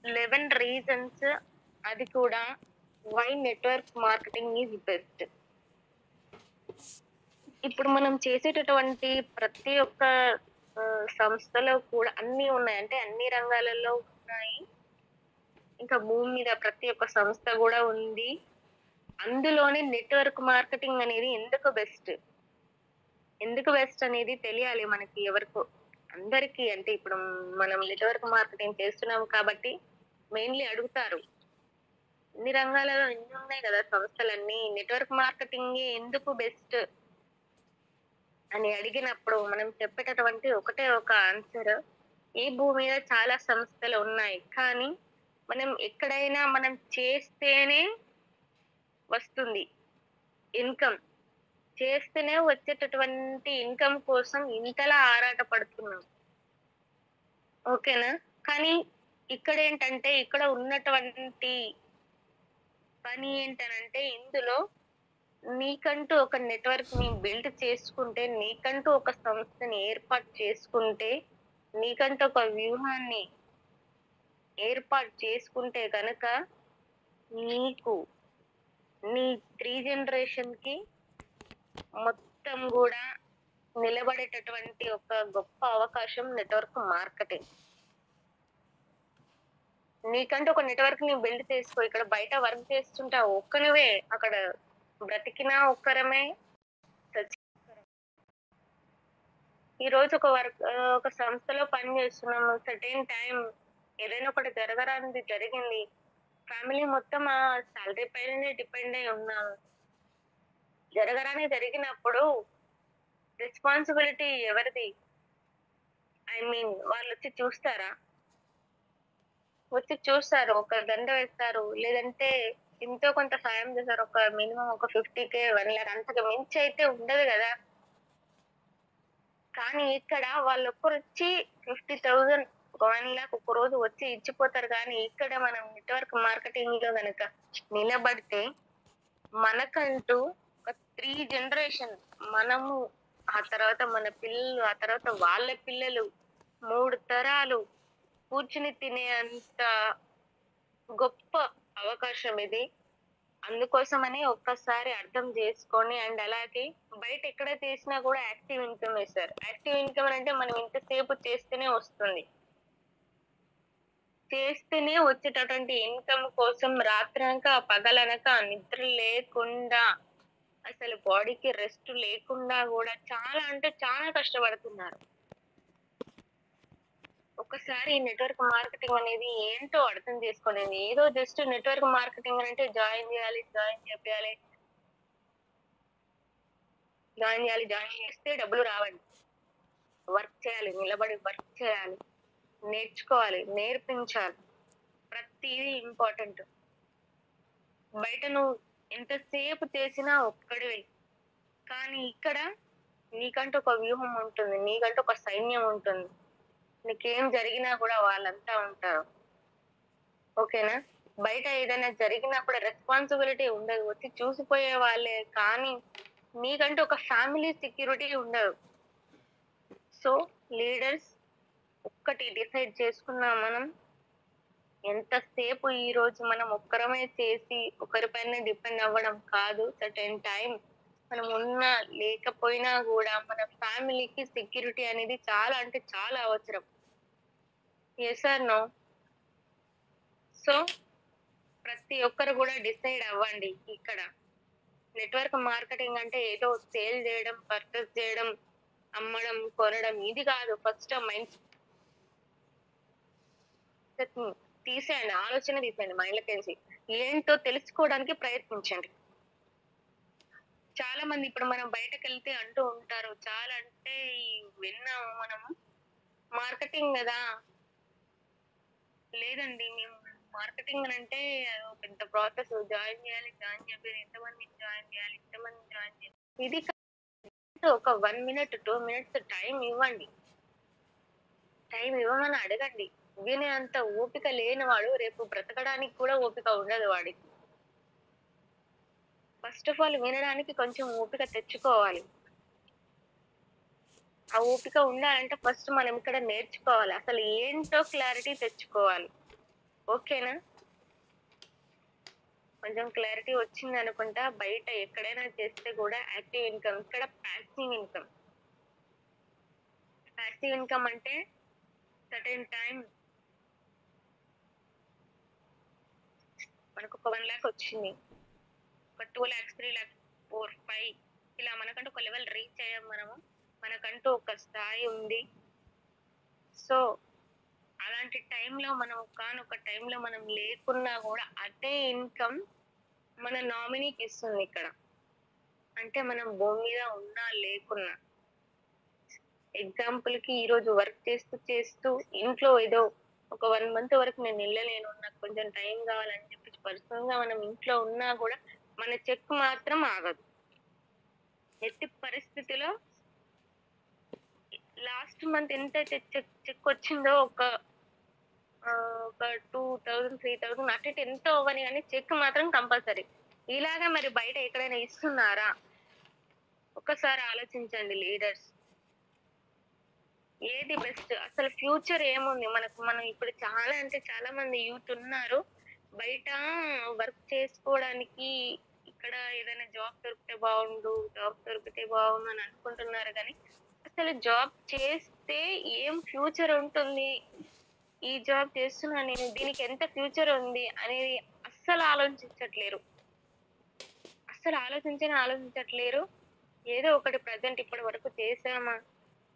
11 reasons, అది కూడా why network marketing is best. ఇప్పుడు మనం చేసేటటువంటి ప్రతి ఒక్క సంస్థలో కూడా అన్నీ ఉన్నాయి. అంటే అన్ని రంగాలలో ఉన్నాయి. ఇంకా భూమి మీద ప్రతి ఒక్క సంస్థ గూడా ఉంది. అందులోనే నెట్వర్క్ మార్కెటింగ్ అనేది ఎందుకు బెస్ట్ అనేది తెలియాలి మనకి ఎవరికో. అందరికీ అంటే ఇప్పుడు మనం నెట్వర్క్ మార్కెటింగ్ చేస్తున్నాం కాబట్టి మెయిన్‌లీ అడుగుతారు. అన్ని రంగాలలో ఎన్ని ఉన్నాయి గదా! సంస్థలన్నీ. నెట్వర్క్ మార్కెటింగే ఎందుకు బెస్ట్ అని అడిగినప్పుడు మనం చెప్పేటటువంటి ఒకటే ఒక ఆన్సర్. ఈ భూమి మీద చాలా సంస్థలు ఉన్నాయి. కానీ ఎక్కడైనా మనం చేస్తేనే వస్తుంది ఇన్‌కమ్. చేస్తేనే వచ్చేటటువంటి ఇన్‌కమ్ కోసం ఇంతలా ఆరాట పడుతున్నాం. ఓకేనా? కానీ ఇక్కడేంటంటే ఇక్కడ ఉన్నటువంటి పని ఏంటనంటే ఇందులో నీకంటూ ఒక నెట్వర్క్‌ని బిల్డ్ చేసుకుంటే, నీకంటూ ఒక సంస్థని ఏర్పాటు చేసుకుంటే, నీకంటూ ఒక వ్యూహాన్ని ఏర్పాటు చేసుకుంటే గనక నీకు నీ 3 జనరేషన్‌కి మొత్తం గూడా నిలబడేటటువంటి ఒక గొప్ప అవకాశం నెట్వర్క్ మార్కెటింగ్. నీకంటూ ఒక నెట్వర్క్‌ని బిల్డ్ చేసుకో. ఇక్కడ బయట వర్క్ చేస్తుంటే ఒక్కనివే అక్కడ బ్రతికినా ఒక్కరమే, చచ్చినా ఈరోజు ఒక సంస్థలో పని చేస్తున్నాము. సెర్టైన్ టైమ్ ఏదైనా ఒకటి జరగరానిది జరిగింది. ఫ్యామిలీ మొత్తం ఆ సాలరీ పైననే డిపెండ్ అయ్యి ఉన్నాము. జరగరానిది జరిగినప్పుడు రెస్పాన్సిబిలిటీ ఎవరిది? ఐ మీన్ వాళ్ళొచ్చి చూస్తారా? వచ్చి చూస్తారు. ఒక దండ వేస్తారు. లేదంటే ఎంతో కొంత సాయం చేస్తారు. ఒక మినిమమ్ ఒక 50,000, 1,00,000 అంతకు మించి అయితే ఉండదు గదా! కానీ ఇక్కడ వాళ్ళొక్కరొచ్చి 50,000, ఒక 1,00,000 ఒక్కరోజు వచ్చి ఇచ్చిపోతారు గానీ, ఇక్కడ మనం నెట్వర్క్ మార్కెటింగ్‌లో గనక నిలబడితే మనకంటూ ఒక 3 జనరేషన్ మనము, ఆ తర్వాత మన పిల్లలు, ఆ తర్వాత వాళ్ళ పిల్లలు 3 తరాలు కూర్చొని తినే అంత గొప్ప అవకాశం ఇది. అందుకోసమని ఒక్కసారి అర్థం చేసుకొని అండ్ అలాగే బయట ఎక్కడ చేసినా కూడా యాక్టివ్ ఇన్‌కమే సార్. యాక్టివ్ ఇన్‌కమ్ అంటే మనం ఇంతసేపు చేస్తేనే వస్తుంది. చేస్తేనే వచ్చేటటువంటి ఇన్‌కమ్ కోసం రాత్రనక, పగలనక నిద్ర లేకుండా అసలు బాడీకి రెస్ట్ లేకుండా గూడా చాలా అంటే చాలా కష్టపడుతున్నారు. ఒక్కసారి ఈ నెట్వర్క్ మార్కెటింగ్ అనేది ఏంటో అర్థం చేసుకోండి. ఏదో జస్ట్ నెట్వర్క్ మార్కెటింగ్ అంటే జాయిన్ జేయాలి, జాయిన్ చేపియాలి, జాయిన్ చేస్తే డబ్బులు రావండి. వర్క్ చేయాలి, నిలబడి వర్క్ చేయాలి, నేర్చుకోవాలి, నేర్పించాలి. ప్రతీదీ ఇంపార్టెంట్. బయట నువ్వు ఎంతసేపు చేసినా ఒక్కడివే. కానీ ఇక్కడ నీకంటూ ఒక వ్యూహం ఉంటుంది. నీకంటూ ఒక సైన్యం ఉంటుంది. నీకేం జరిగినా కూడా వాళ్ళంతా ఉంటారు. ఓకేనా? బయట ఏదైనా జరిగినా కూడా రెస్పాన్సిబిలిటీ ఉండదు. వచ్చి చూసిపోయే వాళ్ళే కానీ నీకంటూ ఒక ఫ్యామిలీ సెక్యూరిటీ ఉండదు. సో, లీడర్స్ ఒక్కటి డిసైడ్ చేసుకున్నాం మనం. ఎంతసేపు ఈరోజు మనం ఒక్కరమే చేసి ఒకరి పైన డిపెండ్ అవ్వడం కాదు. సర్టెన్ టైమ్ మనం ఉన్నా లేకపోయినా గూడా మన ఫ్యామిలీకి సెక్యూరిటీ అనేది చాలా అంటే చాలా అవసరం. Yes or no? సో, ప్రతి ఒక్కరు గూడా డిసైడ్ అవ్వండి ఇక్కడ. నెట్వర్క్ మార్కెటింగ్ అంటే ఏదో సేల్ జేయడం, పర్చేస్ జేయడం, అమ్మడం, కొనడం ఇది గాదు. ఫస్ట్ మైండ్ సెట్‌ని తీసేయండి. ఆలోచన తీసేయండి మైండ్‌లోకేంచి. ఏంటో తెలుసుకోవడానికి ప్రయత్నించండి. చాలా మంది ఇప్పుడు మనం బయటకెళ్తే అంటూ ఉంటారు. చాలా అంటే విన్నాము మనము. మార్కెటింగ్ గదా! లేదండి మేము మార్కెటింగ్ అనంటే అదో పెద్ద ప్రాసెస్. జాయిన్ జేయాలి, జాయిన్ జేపియాలి, ఇంతమందిని జాయిన్ జేయాలి, ఇంతమందిని జాయిన్ జేయాలి. ఇది కాదు ఒక 1 మినిట్, 2 మినిట్స్ టైమ్ ఇవ్వండి. టైమ్ ఇవ్వమని అడగండి. వినేంత ఓపిక లేనివాడు రేపు బ్రతకడానికి కూడా ఓపిక ఉండదు వాడికి. ఫస్ట్ ఆఫ్ ఆల్ వినడానికి కొంచెం ఓపిక తెచ్చుకోవాలి. ఆ ఓపిక ఉండాలంటే ఫస్ట్ మనం ఇక్కడ నేర్చుకోవాలి. అసలు ఏంటో క్లారిటీ తెచ్చుకోవాలి. ఓకేనా? కొంచెం క్లారిటీ వచ్చింది అనుకుంటా. బయట ఎక్కడైనా చేస్తే కూడా యాక్టివ్ ఇన్కమ్, ఇక్కడ ప్యాసివ్ ఇన్కమ్. ప్యాసివ్ ఇన్కమ్ అంటే సర్టెన్ టైం మనకు ఒక 1 lakh వచ్చింది, ఒక 2 lakhs 3 lakhs 4 5 ఇలా మనకంటూ ఒక లెవెల్ రీచ్ అయ్యాం మనము, మనకంటూ ఒక స్థాయి ఉంది. సో అలాంటి టైంలో మనం ఒకానొక టైంలో మనం లేకున్నా కూడా అదే ఇన్కమ్ మన నామినీకి ఇస్తుంది ఇక్కడ. అంటే మనం భూమి మీద ఉన్నా లేకున్నా. ఎగ్జాంపుల్ కి ఈ రోజు వర్క్ చేస్తూ చేస్తూ ఇంట్లో ఏదో ఒక 1 month వరకు నేను వెళ్ళలేను, నాకు కొంచెం టైం కావాలని చెప్పి పర్సనల్ గా మనం ఇంట్లో ఉన్నా కూడా మన చెక్ మాత్రం ఆగదు. ఎట్టి పరిస్థితిలో లాస్ట్ మంత్ ఎంతైతే చెక్ వచ్చిందో ఒక 2000 3000 అటు ఇటు ఎంతో అవ్వని కానీ చెక్ మాత్రం కంపల్సరీ. ఇలాగా మరి బయట ఎక్కడైనా ఇస్తున్నారా? ఒక్కసారి ఆలోచించండి లీడర్స్. ఏది బెస్ట్? అసలు ఫ్యూచర్ ఏముంది మనకు? మనం ఇప్పుడు చాలా అంటే చాలా మంది యూత్ ఉన్నారు బయట వర్క్ చేసుకోవడానికి. ఇక్కడ ఏదైనా జాబ్ దొరికితే బాగుండు, జాబ్ దొరికితే బాగుండు అని అనుకుంటున్నారు కానీ అసలు జాబ్ చేస్తే ఏం ఫ్యూచర్ ఉంటుంది, ఈ జాబ్ చేస్తున్నా నేను దీనికి ఎంత ఫ్యూచర్ ఉంది అనేది అస్సలు ఆలోచించట్లేరు. అస్సలు ఆలోచించట్లేరు. ఏదో ఒకటి ప్రజెంట్ ఇప్పటి వరకు చేసామా,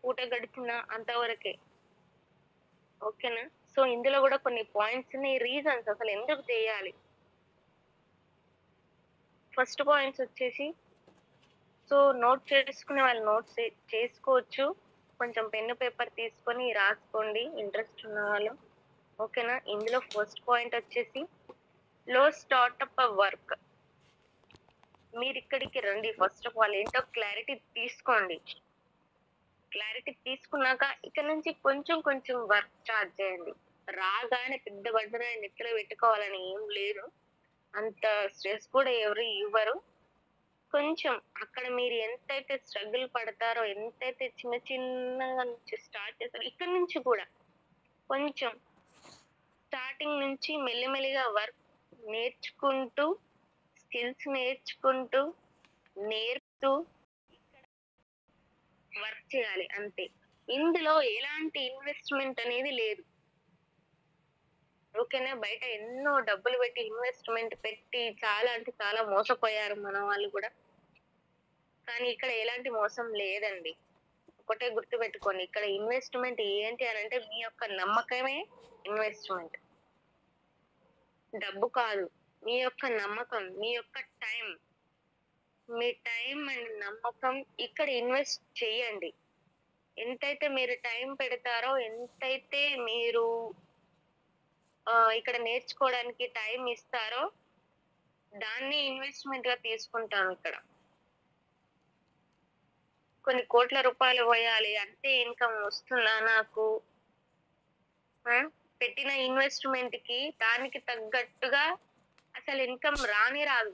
పూట గడిచినా అంతవరకే. ఓకేనా? సో ఇందులో కూడా కొన్ని పాయింట్స్ ఉన్నాయి, రీజన్స్ అసలు ఎందుకు చేయాలి. ఫస్ట్ పాయింట్స్ వచ్చేసి, సో నోట్ చేసుకునే వాళ్ళు నోట్స్ చేసుకోవచ్చు, కొంచెం పెన్ను పేపర్ తీసుకొని రాసుకోండి ఇంట్రెస్ట్ ఉన్న వాళ్ళు. ఓకేనా? ఇందులో ఫస్ట్ పాయింట్ వచ్చేసి లో స్టార్ట్అప్ వర్క్. మీరు ఇక్కడికి రండి, ఫస్ట్ ఆఫ్ ఆల్ ఏంటో క్లారిటీ తీసుకోండి. క్లారిటీ తీసుకున్నాక ఇక్కడ నుంచి కొంచెం కొంచెం వర్క్ స్టార్ట్ చేయండి. రాగానే పెద్ద బడ్డన నెత్తిలో పెట్టుకోవాలని ఏం లేదు, అంత స్ట్రెస్ కూడా ఎవరు ఇవ్వరు. కొంచెం అక్కడ మీరు ఎంతైతే స్ట్రగుల్ పడతారో, ఎంతైతే చిన్న చిన్నగా నుంచి స్టార్ట్ చేస్తారో, ఇక్కడ నుంచి కూడా కొంచెం స్టార్టింగ్ నుంచి మెల్లిమెల్లిగా వర్క్ నేర్చుకుంటూ, స్కిల్స్ నేర్చుకుంటూ నేర్పుతూ వర్క్ చేయాలి అంతే. ఇందులో ఎలాంటి ఇన్వెస్ట్మెంట్ అనేది లేదు. ఓకేనా? బయట ఎన్నో డబ్బులు పెట్టి ఇన్వెస్ట్మెంట్ పెట్టి చాలా అంటే చాలా మోసపోయారు మన వాళ్ళు కూడా. కానీ ఇక్కడ ఎలాంటి మోసం లేదండి. ఒకటే గుర్తు పెట్టుకోండి, ఇక్కడ ఇన్వెస్ట్మెంట్ ఏంటి అని అంటే మీ యొక్క నమ్మకమే ఇన్వెస్ట్మెంట్. డబ్బు కాదు, మీ యొక్క నమ్మకం, మీ యొక్క టైం. మీ టైం అండ్ నమ్మకం ఇక్కడ ఇన్వెస్ట్ చేయండి. ఎంతైతే మీరు టైం పెడతారో, ఎంతైతే మీరు ఇక్కడ నేర్చుకోవడానికి టైం ఇస్తారో దాన్ని ఇన్వెస్ట్మెంట్ గా తీసుకుంటాం. ఇక్కడ కొన్ని కోట్ల రూపాయలు పోయాలి అంతే ఇన్కమ్ వస్తుందా నాకు? పెట్టిన ఇన్వెస్ట్మెంట్ కి దానికి తగ్గట్టుగా అసలు ఇన్కమ్ రాదు.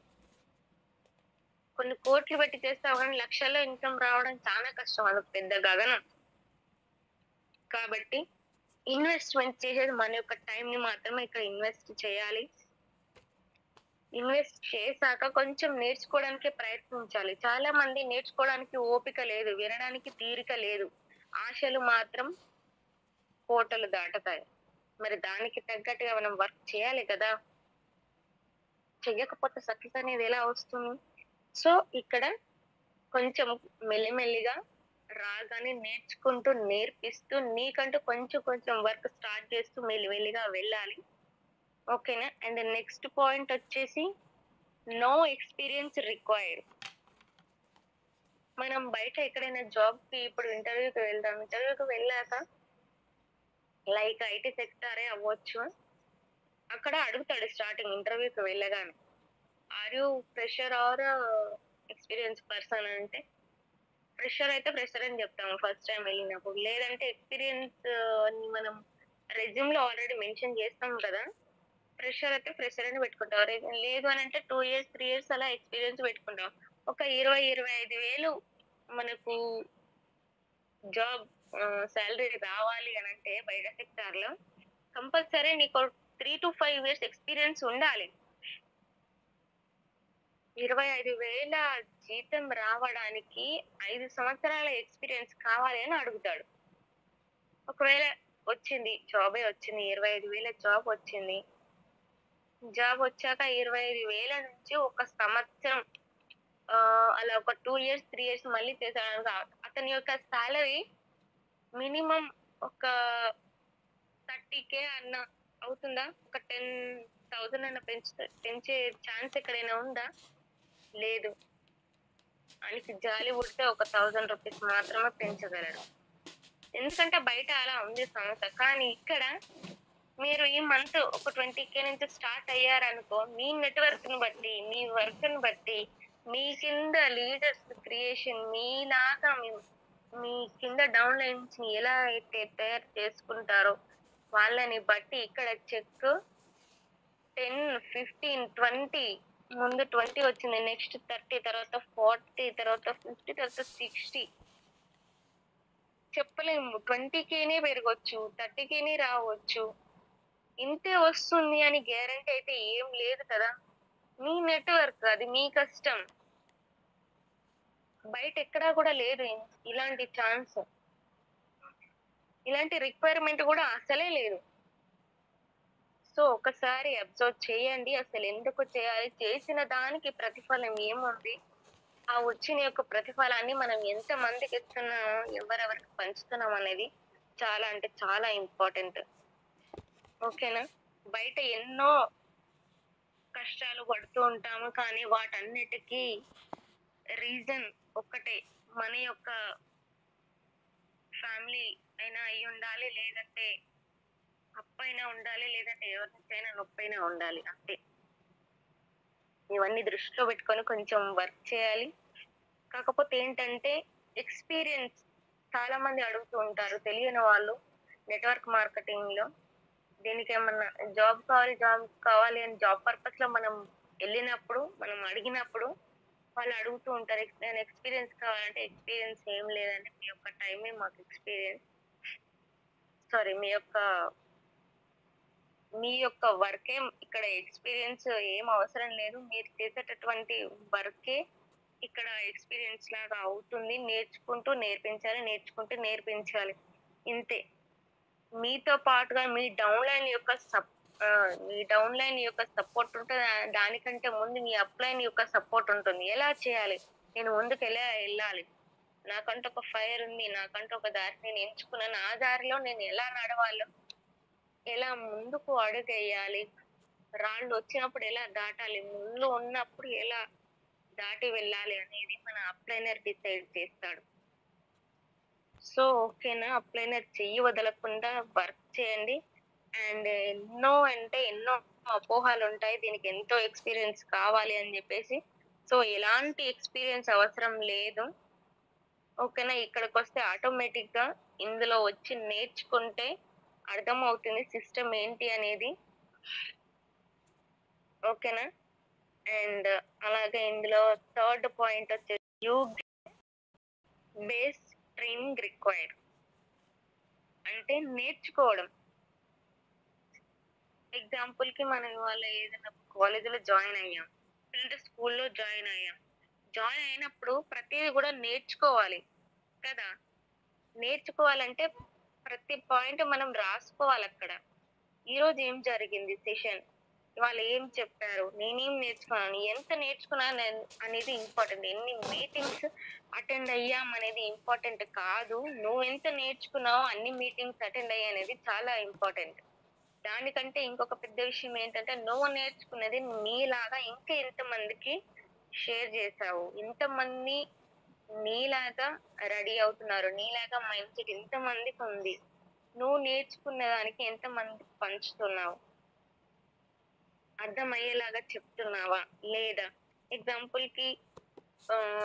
కొన్ని కోట్లు పెట్టి చేస్తావు కానీ లక్షల్లో ఇన్కమ్ రావడం చాలా కష్టం, అది పెద్ద గగనం. కాబట్టి ఇన్వెస్ట్మెంట్ చేసేది మన యొక్క టైం ని మాత్రమే ఇక్కడ ఇన్వెస్ట్ చేయాలి. ఇన్వెస్ట్ చేశాక కొంచెం నేర్చుకోవడానికి ప్రయత్నించాలి. చాలా మంది నేర్చుకోవడానికి ఓపిక లేదు, వినడానికి తీరిక లేదు, ఆశలు మాత్రం కోటలు దాటుతాయి. మరి దానికి తగ్గట్టుగా మనం వర్క్ చేయాలి కదా. చెయ్యకపోతే సక్సెస్ అనేది ఎలా వస్తుంది? సో ఇక్కడ కొంచెం మెల్లిమెల్లిగా రాగానే నేర్చుకుంటూ నేర్పిస్తూ నీకంటూ కొంచెం కొంచెం వర్క్ స్టార్ట్ చేస్తూ మెల్లిమెల్లిగా వెళ్ళాలి. ఓకేనా? అండ్ నెక్స్ట్ పాయింట్ వచ్చేసి నో ఎక్స్పీరియన్స్ రిక్వైర్డ్. మనం బయట ఎక్కడైనా జాబ్ కి ఇప్పుడు ఇంటర్వ్యూకి వెళ్తాం. ఇంటర్వ్యూకి వెళ్ళాక లైక్ ఐటీ సెక్టారే అవ్వచ్చు, అక్కడ అడుగుతాడు స్టార్టింగ్ ఇంటర్వ్యూకి వెళ్ళగానే, are you fresher or experience person అంటే ఫ్రెషర్ అయితే ఫ్రెషర్ అని చెప్తాము ఫస్ట్ టైం వెళ్ళినప్పుడు. లేదంటే ఎక్స్పీరియన్స్ మనం రెజ్యూమ్ లో ఆల్రెడీ మెన్షన్ చేస్తాం కదా, ఫ్రెషర్ అయితే ఫ్రెషర్ అని పెట్టుకుంటాం. లేదు అని అంటే 2 years 3 years అలా ఎక్స్పీరియన్స్ పెట్టుకుంటాం. ఒక 20-25 వేలు మనకు జాబ్ శాలరీ రావాలి అని అంటే బయట సెక్టార్ లో కంపల్సరీ నీకు 3 to 5 ఇయర్స్ ఎక్స్‌పీరియన్స్ ఉండాలి. 25,000 జీతం రావడానికి 5 సంవత్సరాల ఎక్స్‌పీరియన్స్ కావాలి అని అడుగుతాడు. ఒకవేళ వచ్చింది, జాబే వచ్చింది. 25,000 జాబ్ వచ్చింది. జాబ్ వచ్చాక 25,000 నుంచి ఒక సంవత్సరం అలా ఒక 2 ఇయర్స్, 3 ఇయర్స్ మళ్ళీ చేశాడనుకో అతని యొక్క సాలరీ మినిమమ్ ఒక 30,000 అన్న అవుతుందా? ఒక 10,000 అన్న పెంచే ఛాన్స్ ఎక్కడైనా ఉందా? లేదు. ఆయనకి జాలి పుడితే ఒక 1000 రూపీస్ మాత్రమే పెంచగలడు. ఎందుకంటే బయట అలా ఉంది సంస్థ. కానీ ఇక్కడ మీరు ఈ మంత్ ఒక 20,000 నుంచి స్టార్ట్ అయ్యారనుకో, మీ నెట్‌వర్క్‌ని బట్టి, మీ వర్క్‌ని బట్టి, మీ కింద లీడర్స్ క్రియేషన్ మీలాగా మీ కింద డౌన్ లైన్స్‌ని ఎలా అయితే తయారు చేసుకుంటారో, వాళ్ళని బట్టి ఇక్కడ చెక్ 10, 15, 20 ముందు 20 వచ్చింది. నెక్స్ట్ 30, తర్వాత 40, తర్వాత 50, తర్వాత 60 చెప్పలేము. 20,000నే పెరగొచ్చు. 30,000నే రావచ్చు. ఇంతే వస్తుంది అని గ్యారంటీ అయితే ఏం లేదు కదా! మీ నెట్‌వర్క్ అది మీ కష్టం. బయట ఎక్కడా కూడా లేదు ఇలాంటి ఛాన్స్. ఇలాంటి రిక్వైర్‌మెంట్ కూడా అసలే లేదు. సో, ఒకసారి అబ్జర్వ్ చేయండి. అసలెందుకు చేయాలి? చేసిన దానికి ప్రతిఫలం ఏముంది? ఆ వచ్చిన యొక్క ప్రతిఫలాన్ని మనం ఎంత మందికిస్తున్నామో, ఎవరెవరికి పంచుతున్నాం అనేది చాలా అంటే చాలా ఇంపార్టెంట్. ఓకేనా? బయట ఎన్నో కష్టాలు పడుతూ ఉంటాము. కానీ వాటన్నిటికి రీజన్ ఒక్కటే. మన యొక్క ఫ్యామిలీ అయినా అయ్యుండాలి. లేదంటే అప్పైనా ఉండాలి. లేదంటే ఎవరి నుంచైనా నొప్పైనా ఉండాలి. అంతే. ఇవన్నీ దృష్టిలో పెట్టుకొని కొంచెం వర్క్ చేయాలి. కాకపోతే ఏంటంటే ఎక్స్‌పీరియన్స్ చాలా మంది అడుగుతూ ఉంటారు. తెలియని వాళ్ళు నెట్‌వర్క్ మార్కెటింగ్‌లో దీనికేమన్నా జాబ్ కావాలి అని జాబ్ పర్పస్‌లో మనం ఎళ్ళినప్పుడు, మనం అడిగినప్పుడు వాళ్ళు అడుగుతూ ఉంటారు. నేను ఎక్స్‌పీరియన్స్ కావాలంటే ఎక్స్‌పీరియన్స్ ఏం లేదండి. మీ యొక్క టైమే మాకు ఎక్స్‌పీరియన్స్. సారీ మీ యొక్క వర్కే ఇక్కడ ఎక్స్‌పీరియన్స్ ఏం అవసరం లేదు. మీరు చేసేటటువంటి వర్కే ఇక్కడ ఎక్స్‌పీరియన్స్ లాగా అవుతుంది. నేర్చుకుంటూ నేర్పించాలి. నేర్చుకుంటూ నేర్పించాలి. ఇంతే. మీతో పాటుగా మీ డౌన్‌లైన్ యొక్క సపోర్ట్ ఉంటది. దానికంటే ముందు మీ అప్‌లైన్ యొక్క సపోర్ట్ ఉంటుంది. ఎలా చేయాలి? నేను ముందుకెలా ఎళ్ళాలి? నాకంటూ ఒక ఫైర్ ఉంది. నాకంటూ ఒక దారి నేను ఎంచుకున్నాను. ఆ దారిలో నేను ఎలా నడవాలో, ఎలా ముందుకు అడుగెయ్యాలి? రాళ్ళొచ్చినప్పుడు ఎలా దాటాలి? ముళ్ళు ఉన్నప్పుడు ఎలా దాటి వెళ్ళాలి అనేది మన అప్‌లైనర్ డిసైడ్ చేస్తాడు. సో, ఓకేనా. అప్లైనర్ చెయ్యి వదలకుండా వర్క్ చేయండి. అండ్ ఎన్నో అంటే ఎన్నో అపోహలుంటాయి. దీనికి ఎంతో ఎక్స్‌పీరియన్స్ కావాలి అని జెప్పేసి. సో, ఎలాంటి ఎక్స్‌పీరియన్స్ అవసరం లేదు. ఓకేనా. ఇక్కడికొస్తే ఆటోమేటిక్‌గా ఇందులో వచ్చి నేర్చుకుంటే అర్థమవుతుంది సిస్టమ్ ఏంటి అనేది. ఓకేనా. అండ్ అలాగే ఇందులో థర్డ్ పాయింట్ వచ్చేసి యూ బేస్ ట్రైనింగ్ రిక్వైర్డ్. అంటే నేర్చుకోవడం. ఎగ్జాంపుల్‌కి మనం ఇవాళ ఏదైనా కాలేజీలో జాయిన్ అయ్యాం. లేదంటే స్కూల్‌లో జాయిన్ అయ్యాం. జాయిన్ అయినప్పుడు ప్రతీది గూడా నేర్చుకోవాలి కదా! నేర్చుకోవాలంటే ప్రతి పాయింట్ మనం రాసుకోవాలక్కడ. ఈరోజు ఏం జరిగింది సెషన్? ఇవాళ ఏం చెప్పారు? నేనేం నేర్చుకున్నాను? ఎంత నేర్చుకున్నాను అనేది ఇంపార్టెంట్. ఎన్ని మీటింగ్స్ అటెండ్ అయ్యాం అనేది ఇంపార్టెంట్ కాదు. నువ్వెంత నేర్చుకున్నావో అన్ని మీటింగ్స్ అటెండ్ అయ్యాయనేది చాలా ఇంపార్టెంట్. దానికంటే ఇంకొక పెద్ద విషయం ఏంటంటే, నువ్వు నేర్చుకున్నది నీలాగా ఇంకా ఎంతమందికి షేర్ చేశావు? ఎంతమంది నీలాగా రెడీ అవుతున్నారు? నీలాగా మైండ్ సెట్ ఎంతమందికుంది? నువ్వు నేర్చుకున్న దానికి ఎంతమందికి పంచుతున్నావు? అర్థమయ్యేలాగా చెప్తున్నావా? లేదా? ఎగ్జాంపుల్‌కి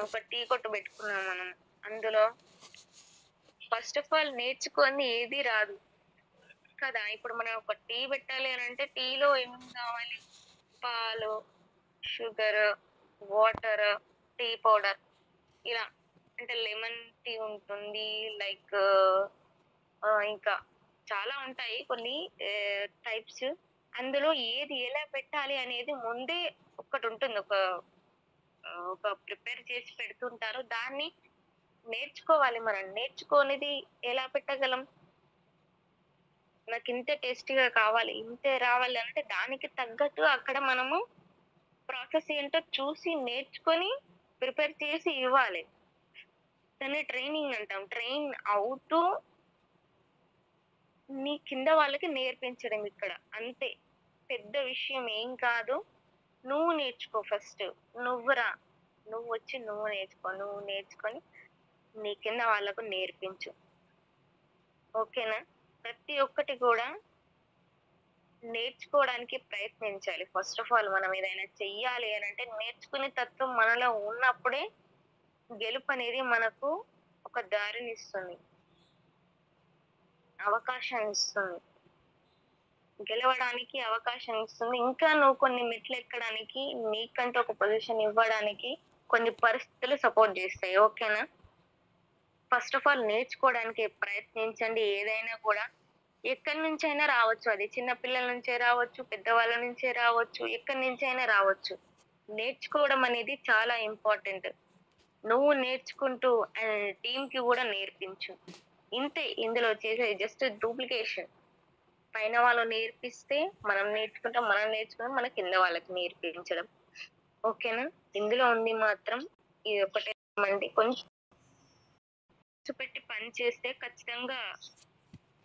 ఒక టీ కొట్టు పెట్టుకున్నాం మనం. అందులో ఫస్ట్ ఆఫ్ ఆల్ నేర్చుకొని ఏది రాదు కదా! ఇప్పుడు మనం ఒక టీ పెట్టాలి అనంటే టీలో ఏమేమి కావాలి? పాలు, షుగరు, వాటరు, టీ పౌడర్ ఇలా. అంటే లెమన్ టీ ఉంటుంది. లైక్ ఇంకా చాలా ఉంటాయి కొన్ని టైప్స్. అందులో ఏది ఎలా పెట్టాలి అనేది ముందే ఒకటుంటుంది. ఒక ప్రిపేర్ చేసి పెడుతుంటారు. దాన్ని నేర్చుకోవాలి మనం. నేర్చుకోనిది ఎలా పెట్టగలం? నాకింతే టేస్టీగా కావాలి, ఇంతే రావాలి అంటే దానికి తగ్గట్టు అక్కడ మనము ప్రాసెస్ ఏంటో చూసి నేర్చుకొని ప్రిపేర్ చేసి ఇవ్వాలి. దాన్ని ట్రైనింగ్ అంటాం. ట్రైన్ అవుతూ నీ కింద వాళ్ళకి నేర్పించడం ఇక్కడ. అంతే. పెద్ద విషయం ఏం కాదు. నువ్వు నేర్చుకో ఫస్ట్. నువ్వు రా. నువ్వొచ్చి నువ్వు నేర్చుకో. నువ్వు నేర్చుకొని నీ కింద వాళ్ళకు నేర్పించు. ఓకేనా? ప్రతి ఒక్కటి కూడా నేర్చుకోవడానికి ప్రయత్నించాలి. ఫస్ట్ ఆఫ్ ఆల్ మనం ఏదైనా చెయ్యాలి అనంటే నేర్చుకునే తత్వం మనలో ఉన్నప్పుడే గెలుపనేది మనకు ఒక దారినిస్తుంది. అవకాశాన్నిస్తుంది. గెలవడానికి అవకాశం ఇస్తుంది. ఇంకా నువ్వు కొన్ని మెట్లెక్కడానికి, నీకంటూ ఒక పొజిషన్ ఇవ్వడానికి కొన్ని పరిస్థితులు సపోర్ట్ జేస్తాయి. ఓకేనా? ఫస్ట్ ఆఫ్ ఆల్ నేర్చుకోవడానికి ప్రయత్నించండి. ఏదైనా కూడా ఎక్కడి నుంచైనా రావచ్చు అది. చిన్న పిల్లల నుంచే రావచ్చు, పెద్దవాళ్ళ నుంచే రావచ్చు, ఎక్కడి నుంచైనా రావచ్చు. నేర్చుకోవడం అనేది చాలా ఇంపార్టెంట్. నువ్వు నేర్చుకుంటూ టీమ్‌కి గూడా నేర్పించు. ఇంతే ఇందులో చేసేది జస్ట్ డూప్లికేషన్. పైన వాళ్ళు నేర్పిస్తే మనం నేర్చుకుంటాం. మనం నేర్చుకొని మన కింద వాళ్ళకి నేర్పించడం. ఓకేనా? ఇందులో ఉంది మాత్రం ఇదొక్కటే అండి. కొంచెం పెట్టి పని చేస్తే ఖచ్చితంగా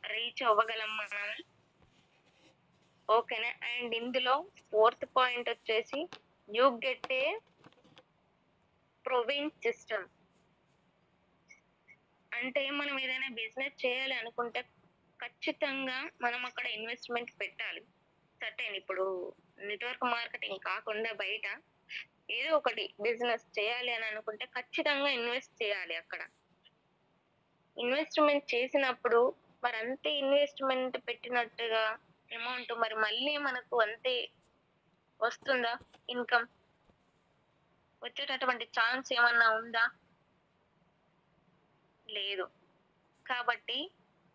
రీచ్ అవ్వగలం మనం. ఓకేనా? అండ్ ఇందులో ఫోర్త్ పాయింట్ వచ్చేసి you get A proving system. అంటే మనం ఏదైనా బిజినెస్ చేయాలి అనుకుంటే ఖచ్చితంగా మనం అక్కడ ఇన్వెస్ట్‌మెంట్ పెట్టాలి. సర్టెన్ ఇప్పుడు నెట్‌వర్క్ మార్కెటింగ్ కాకుండా బయట ఏదో ఒకటి బిజినెస్ చేయాలి అని అనుకుంటే ఖచ్చితంగా ఇన్వెస్ట్ చేయాలి అక్కడ. ఇన్వెస్ట్‌మెంట్ చేసినప్పుడు మరి అంతే ఇన్వెస్ట్‌మెంట్ పెట్టినట్టుగా అమౌంట్ మరి మళ్ళీ మనకు అంతే వస్తుందా ఇన్‌కమ్? వచ్చేటటువంటి ఛాన్స్ ఏమన్నా ఉందా? లేదు. కాబట్టి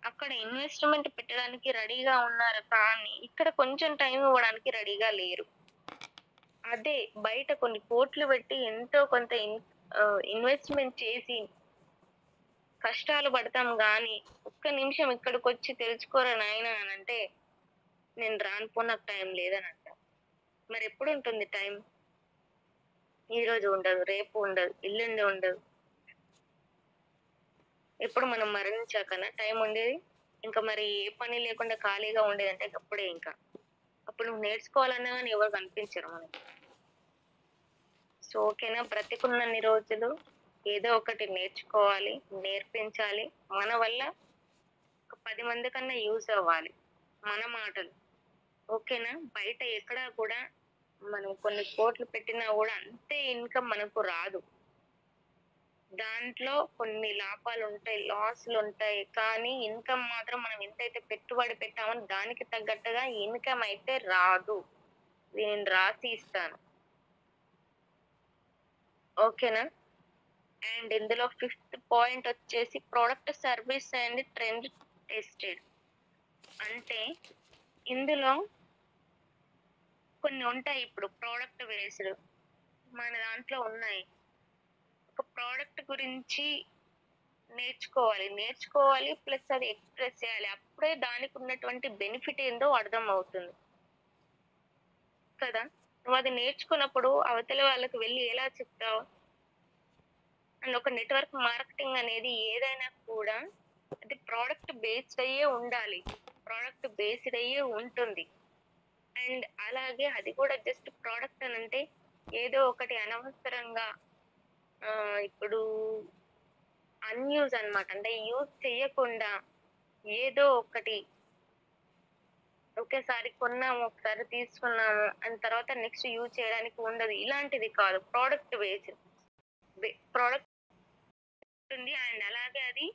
అక్కడ ఇన్వెస్ట్‌మెంట్ పెట్టడానికి రెడీగా ఉన్నారు కానీ, ఇక్కడ కొంచెం టైం ఇవ్వడానికి రెడీగా లేరు. అదే బయట కొన్ని కోట్లు పెట్టి ఎంతో కొంత ఇన్వెస్ట్‌మెంట్ చేసి కష్టాలు పడతాం గానీ, ఒక్క నిమిషం ఇక్కడికొచ్చి తెలుసుకోరా నాయనా అనంటే, నేను రాను పో నాకు టైం లేదనంటారు. మరెప్పుడుంటుంది టైం? ఈరోజు ఉండదు, రేపు ఉండదు, ఎల్లుండి ఉండదు. ఎప్పుడు మనం మరణించాకనా టైం ఉండేది? ఇంక మరి ఏ పని లేకుండా ఖాళీగా ఉండేదంటే గప్పుడే ఇంకా. అప్పుడు నువ్వు నేర్చుకోవాలన్నా గాని ఎవరు కనిపించరు మనకి. సో, ఓకేనా? బ్రతికున్నన్ని రోజులు ఏదో ఒకటి నేర్చుకోవాలి, నేర్పించాలి. మన వల్ల ఒక 10 మందికన్నా యూజ్ అవ్వాలి. మన మాటలు. ఓకేనా? బయట ఎక్కడా కూడా మనం కొన్ని కోట్లు పెట్టినా గూడా అంతే ఇన్‌కమ్ మనకు రాదు. దాంట్లో కొన్ని లాభాలుంటాయి, లాసులుంటాయి. కానీ ఇన్‌కమ్ మాత్రం మనం ఎంతైతే పెట్టుబడి పెట్టామో దానికి తగ్గట్టుగా ఇన్‌కమ్ అయితే రాదు. ఇది నేను రాసి ఇస్తాను. ఓకేనా? అండ్ ఇందులో ఫిఫ్త్ పాయింట్ వచ్చేసి product, service and trend tested. అంటే ఇందులో కొన్ని ఉంటాయి ఇప్పుడు ప్రొడక్ట్ బేస్డ్. మన దాంట్లో ఉన్నాయి. ఒక ప్రొడక్ట్ గురించి నేర్చుకోవాలి. ప్లస్ అది ఎక్స్‌ప్రెస్ చేయాలి. అప్పుడే దానికున్నటువంటి బెనిఫిట్ ఏందో అర్థమవుతుంది. కదా! నువ్వది నేర్చుకున్నప్పుడు అవతల వాళ్ళకి వెళ్లి ఎలా చెప్తావు? అండ్ ఒక నెట్‌వర్క్ మార్కెటింగ్ అనేది ఏదైనా కూడా అది ప్రొడక్ట్ బేస్డ్ అయ్యే ఉండాలి. ప్రొడక్ట్ బేస్డ్ అయ్యే ఉంటుంది. అండ్ అలాగే అది కూడా జస్ట్ ప్రొడక్ట్ అనంటే ఏదో ఒకటి అనవసరంగా ఇప్పుడు అన్‌యూజ్ అన్నమాట. అంటే యూజ్ చెయ్యకుండా ఏదో ఒకటి ఒకేసారి కొన్నాము, ఒకసారి తీసుకున్నాము అండ్ తర్వాత నెక్స్ట్ యూజ్ చేయడానికి ఉండదు. ఇలాంటిది కాదు. Product based. ప్రొడక్ట్ ఉంది అండ్ అలాగే అది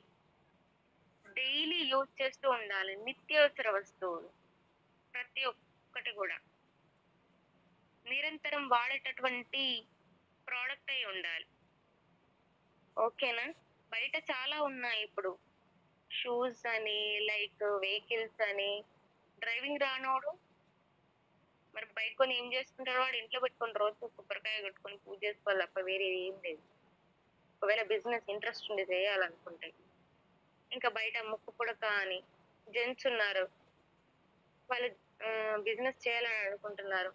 డైలీ యూజ్ చేస్తూ ఉండాలి. నిత్యావసర వస్తువులు. ప్రతి ఒక్కటి గూడా. నిరంతరం వాడేటటువంటి ప్రొడక్ట్ అయి ఉండాలి. ఓకేనా? బయట చాలా ఉన్నాయి ఇప్పుడు. షూస్ అని, లైక్ వెహికల్స్ అని, డ్రైవింగ్ రానోడు బయట కొని ఏం చేసుకుంటాడు వాడు, ఇంట్లో పెట్టుకొని రోజు కొబ్బరికాయ కొట్టుకొని పూజ చేసుకోవాలి తప్ప వేరే ఏం లేదు. ఒకవేళ బిజినెస్ ఇంట్రెస్ట్ ఉండి చేయాలనుకుంటే. ఇంకా బయట ముక్కు పుడక అని జెంట్స్ ఉన్నారు, వాళ్ళు బిజినెస్ చేయాలని అనుకుంటున్నారు.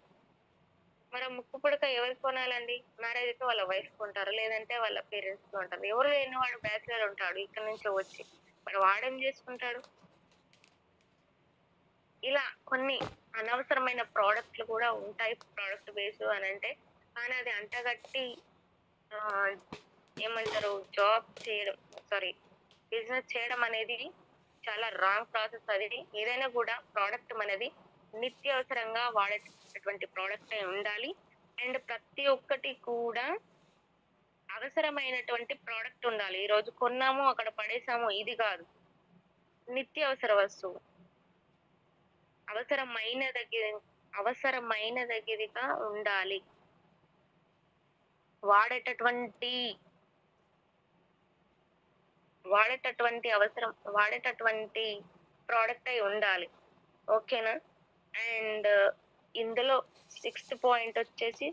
మరి ముక్కు పుడక ఎవరికి కొనాలండి? మ్యారేజ్ అయితే వాళ్ళ వైఫ్ కొంటారు, లేదంటే వాళ్ళ పేరెంట్స్ కొంటారు. ఎవరు లేని వాడు బ్యాచిలర్ ఉంటాడు ఇక్కడ నుంచి వచ్చి, మరి వాడేం చేసుకుంటాడు? ఇలా కొన్ని అనవసరమైన ప్రోడక్ట్లు కూడా ఉంటాయి ప్రోడక్ట్ బేస్ అని అంటే, కానీ అది అంటగట్టి ఏమంటారు జాబ్ చేయడం, సారీ బిజినెస్ చేయడం అనేది చాలా రాంగ్ ప్రాసెస్. అది ఏదైనా కూడా ప్రోడక్ట్ అనేది నిత్యావసరంగా వాడేటటువంటి ప్రోడక్ట్ ఉండాలి. అండ్ ప్రతి ఒక్కటి కూడా అవసరమైనటువంటి ప్రోడక్ట్ ఉండాలి. ఈ రోజు కొన్నాము అక్కడ పడేసాము ఇది కాదు, నిత్యావసర వస్తువు అవసరమైన దగ్గరగా ఉండాలి. వాడేటటువంటి ప్రోడక్ట్ అయి ఉండాలి. ఓకేనా? అండ్ ఇందులో 6th పాయింట్ వచ్చేసి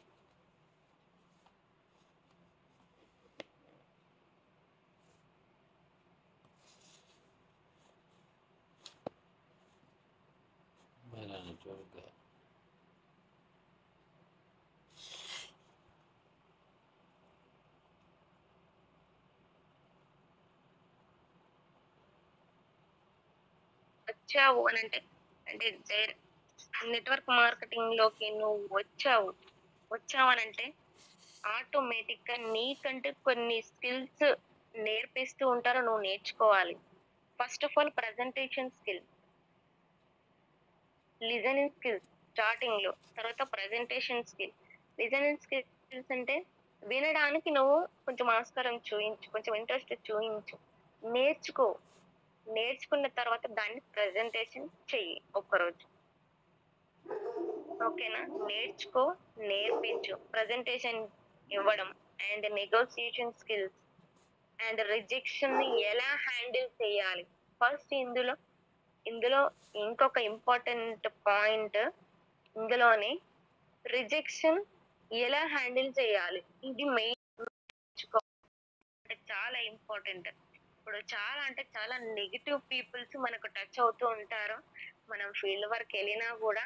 వచ్చావు అని అంటే నెట్వర్క్ మార్కెటింగ్ లోకి నువ్వు వచ్చావనంటే ఆటోమేటిక్ గా నీకంటే కొన్ని స్కిల్స్ నేర్పిస్తూ ఉంటారు, నువ్వు నేర్చుకోవాలి. First of all presentation skill, listening skills starting లో, తర్వాత ప్రజెంటేషన్ స్కిల్. లిజనింగ్ స్కిల్స్ అంటే వినడానికి నువ్వు కొంచెం ఆస్కారం చూయించు, కొంచెం ఇంట్రెస్ట్ చూయించు, నేర్చుకున్న తర్వాత దాన్ని ప్రజెంటేషన్ చెయ్యి ఒక్కరోజు. ఓకేనా? నేర్పించు, ప్రజెంటేషన్ ఇవ్వడం and negotiation skills and rejection ని ఎలా హ్యాండిల్ చేయాలి. ఫస్ట్ ఇందులో ఇంకొక ఇంపార్టెంట్ పాయింట్, ఇందులోనే రిజెక్షన్ ఎలా హ్యాండిల్ చేయాలి, ఇది మెయిన్ చాలా ఇంపార్టెంట్. ఇప్పుడు చాలా అంటే చాలా నెగిటివ్ పీపుల్స్ మనకు టచ్ అవుతూ ఉంటారు. మనం ఫీల్డ్ వర్క్ వెళ్ళినా కూడా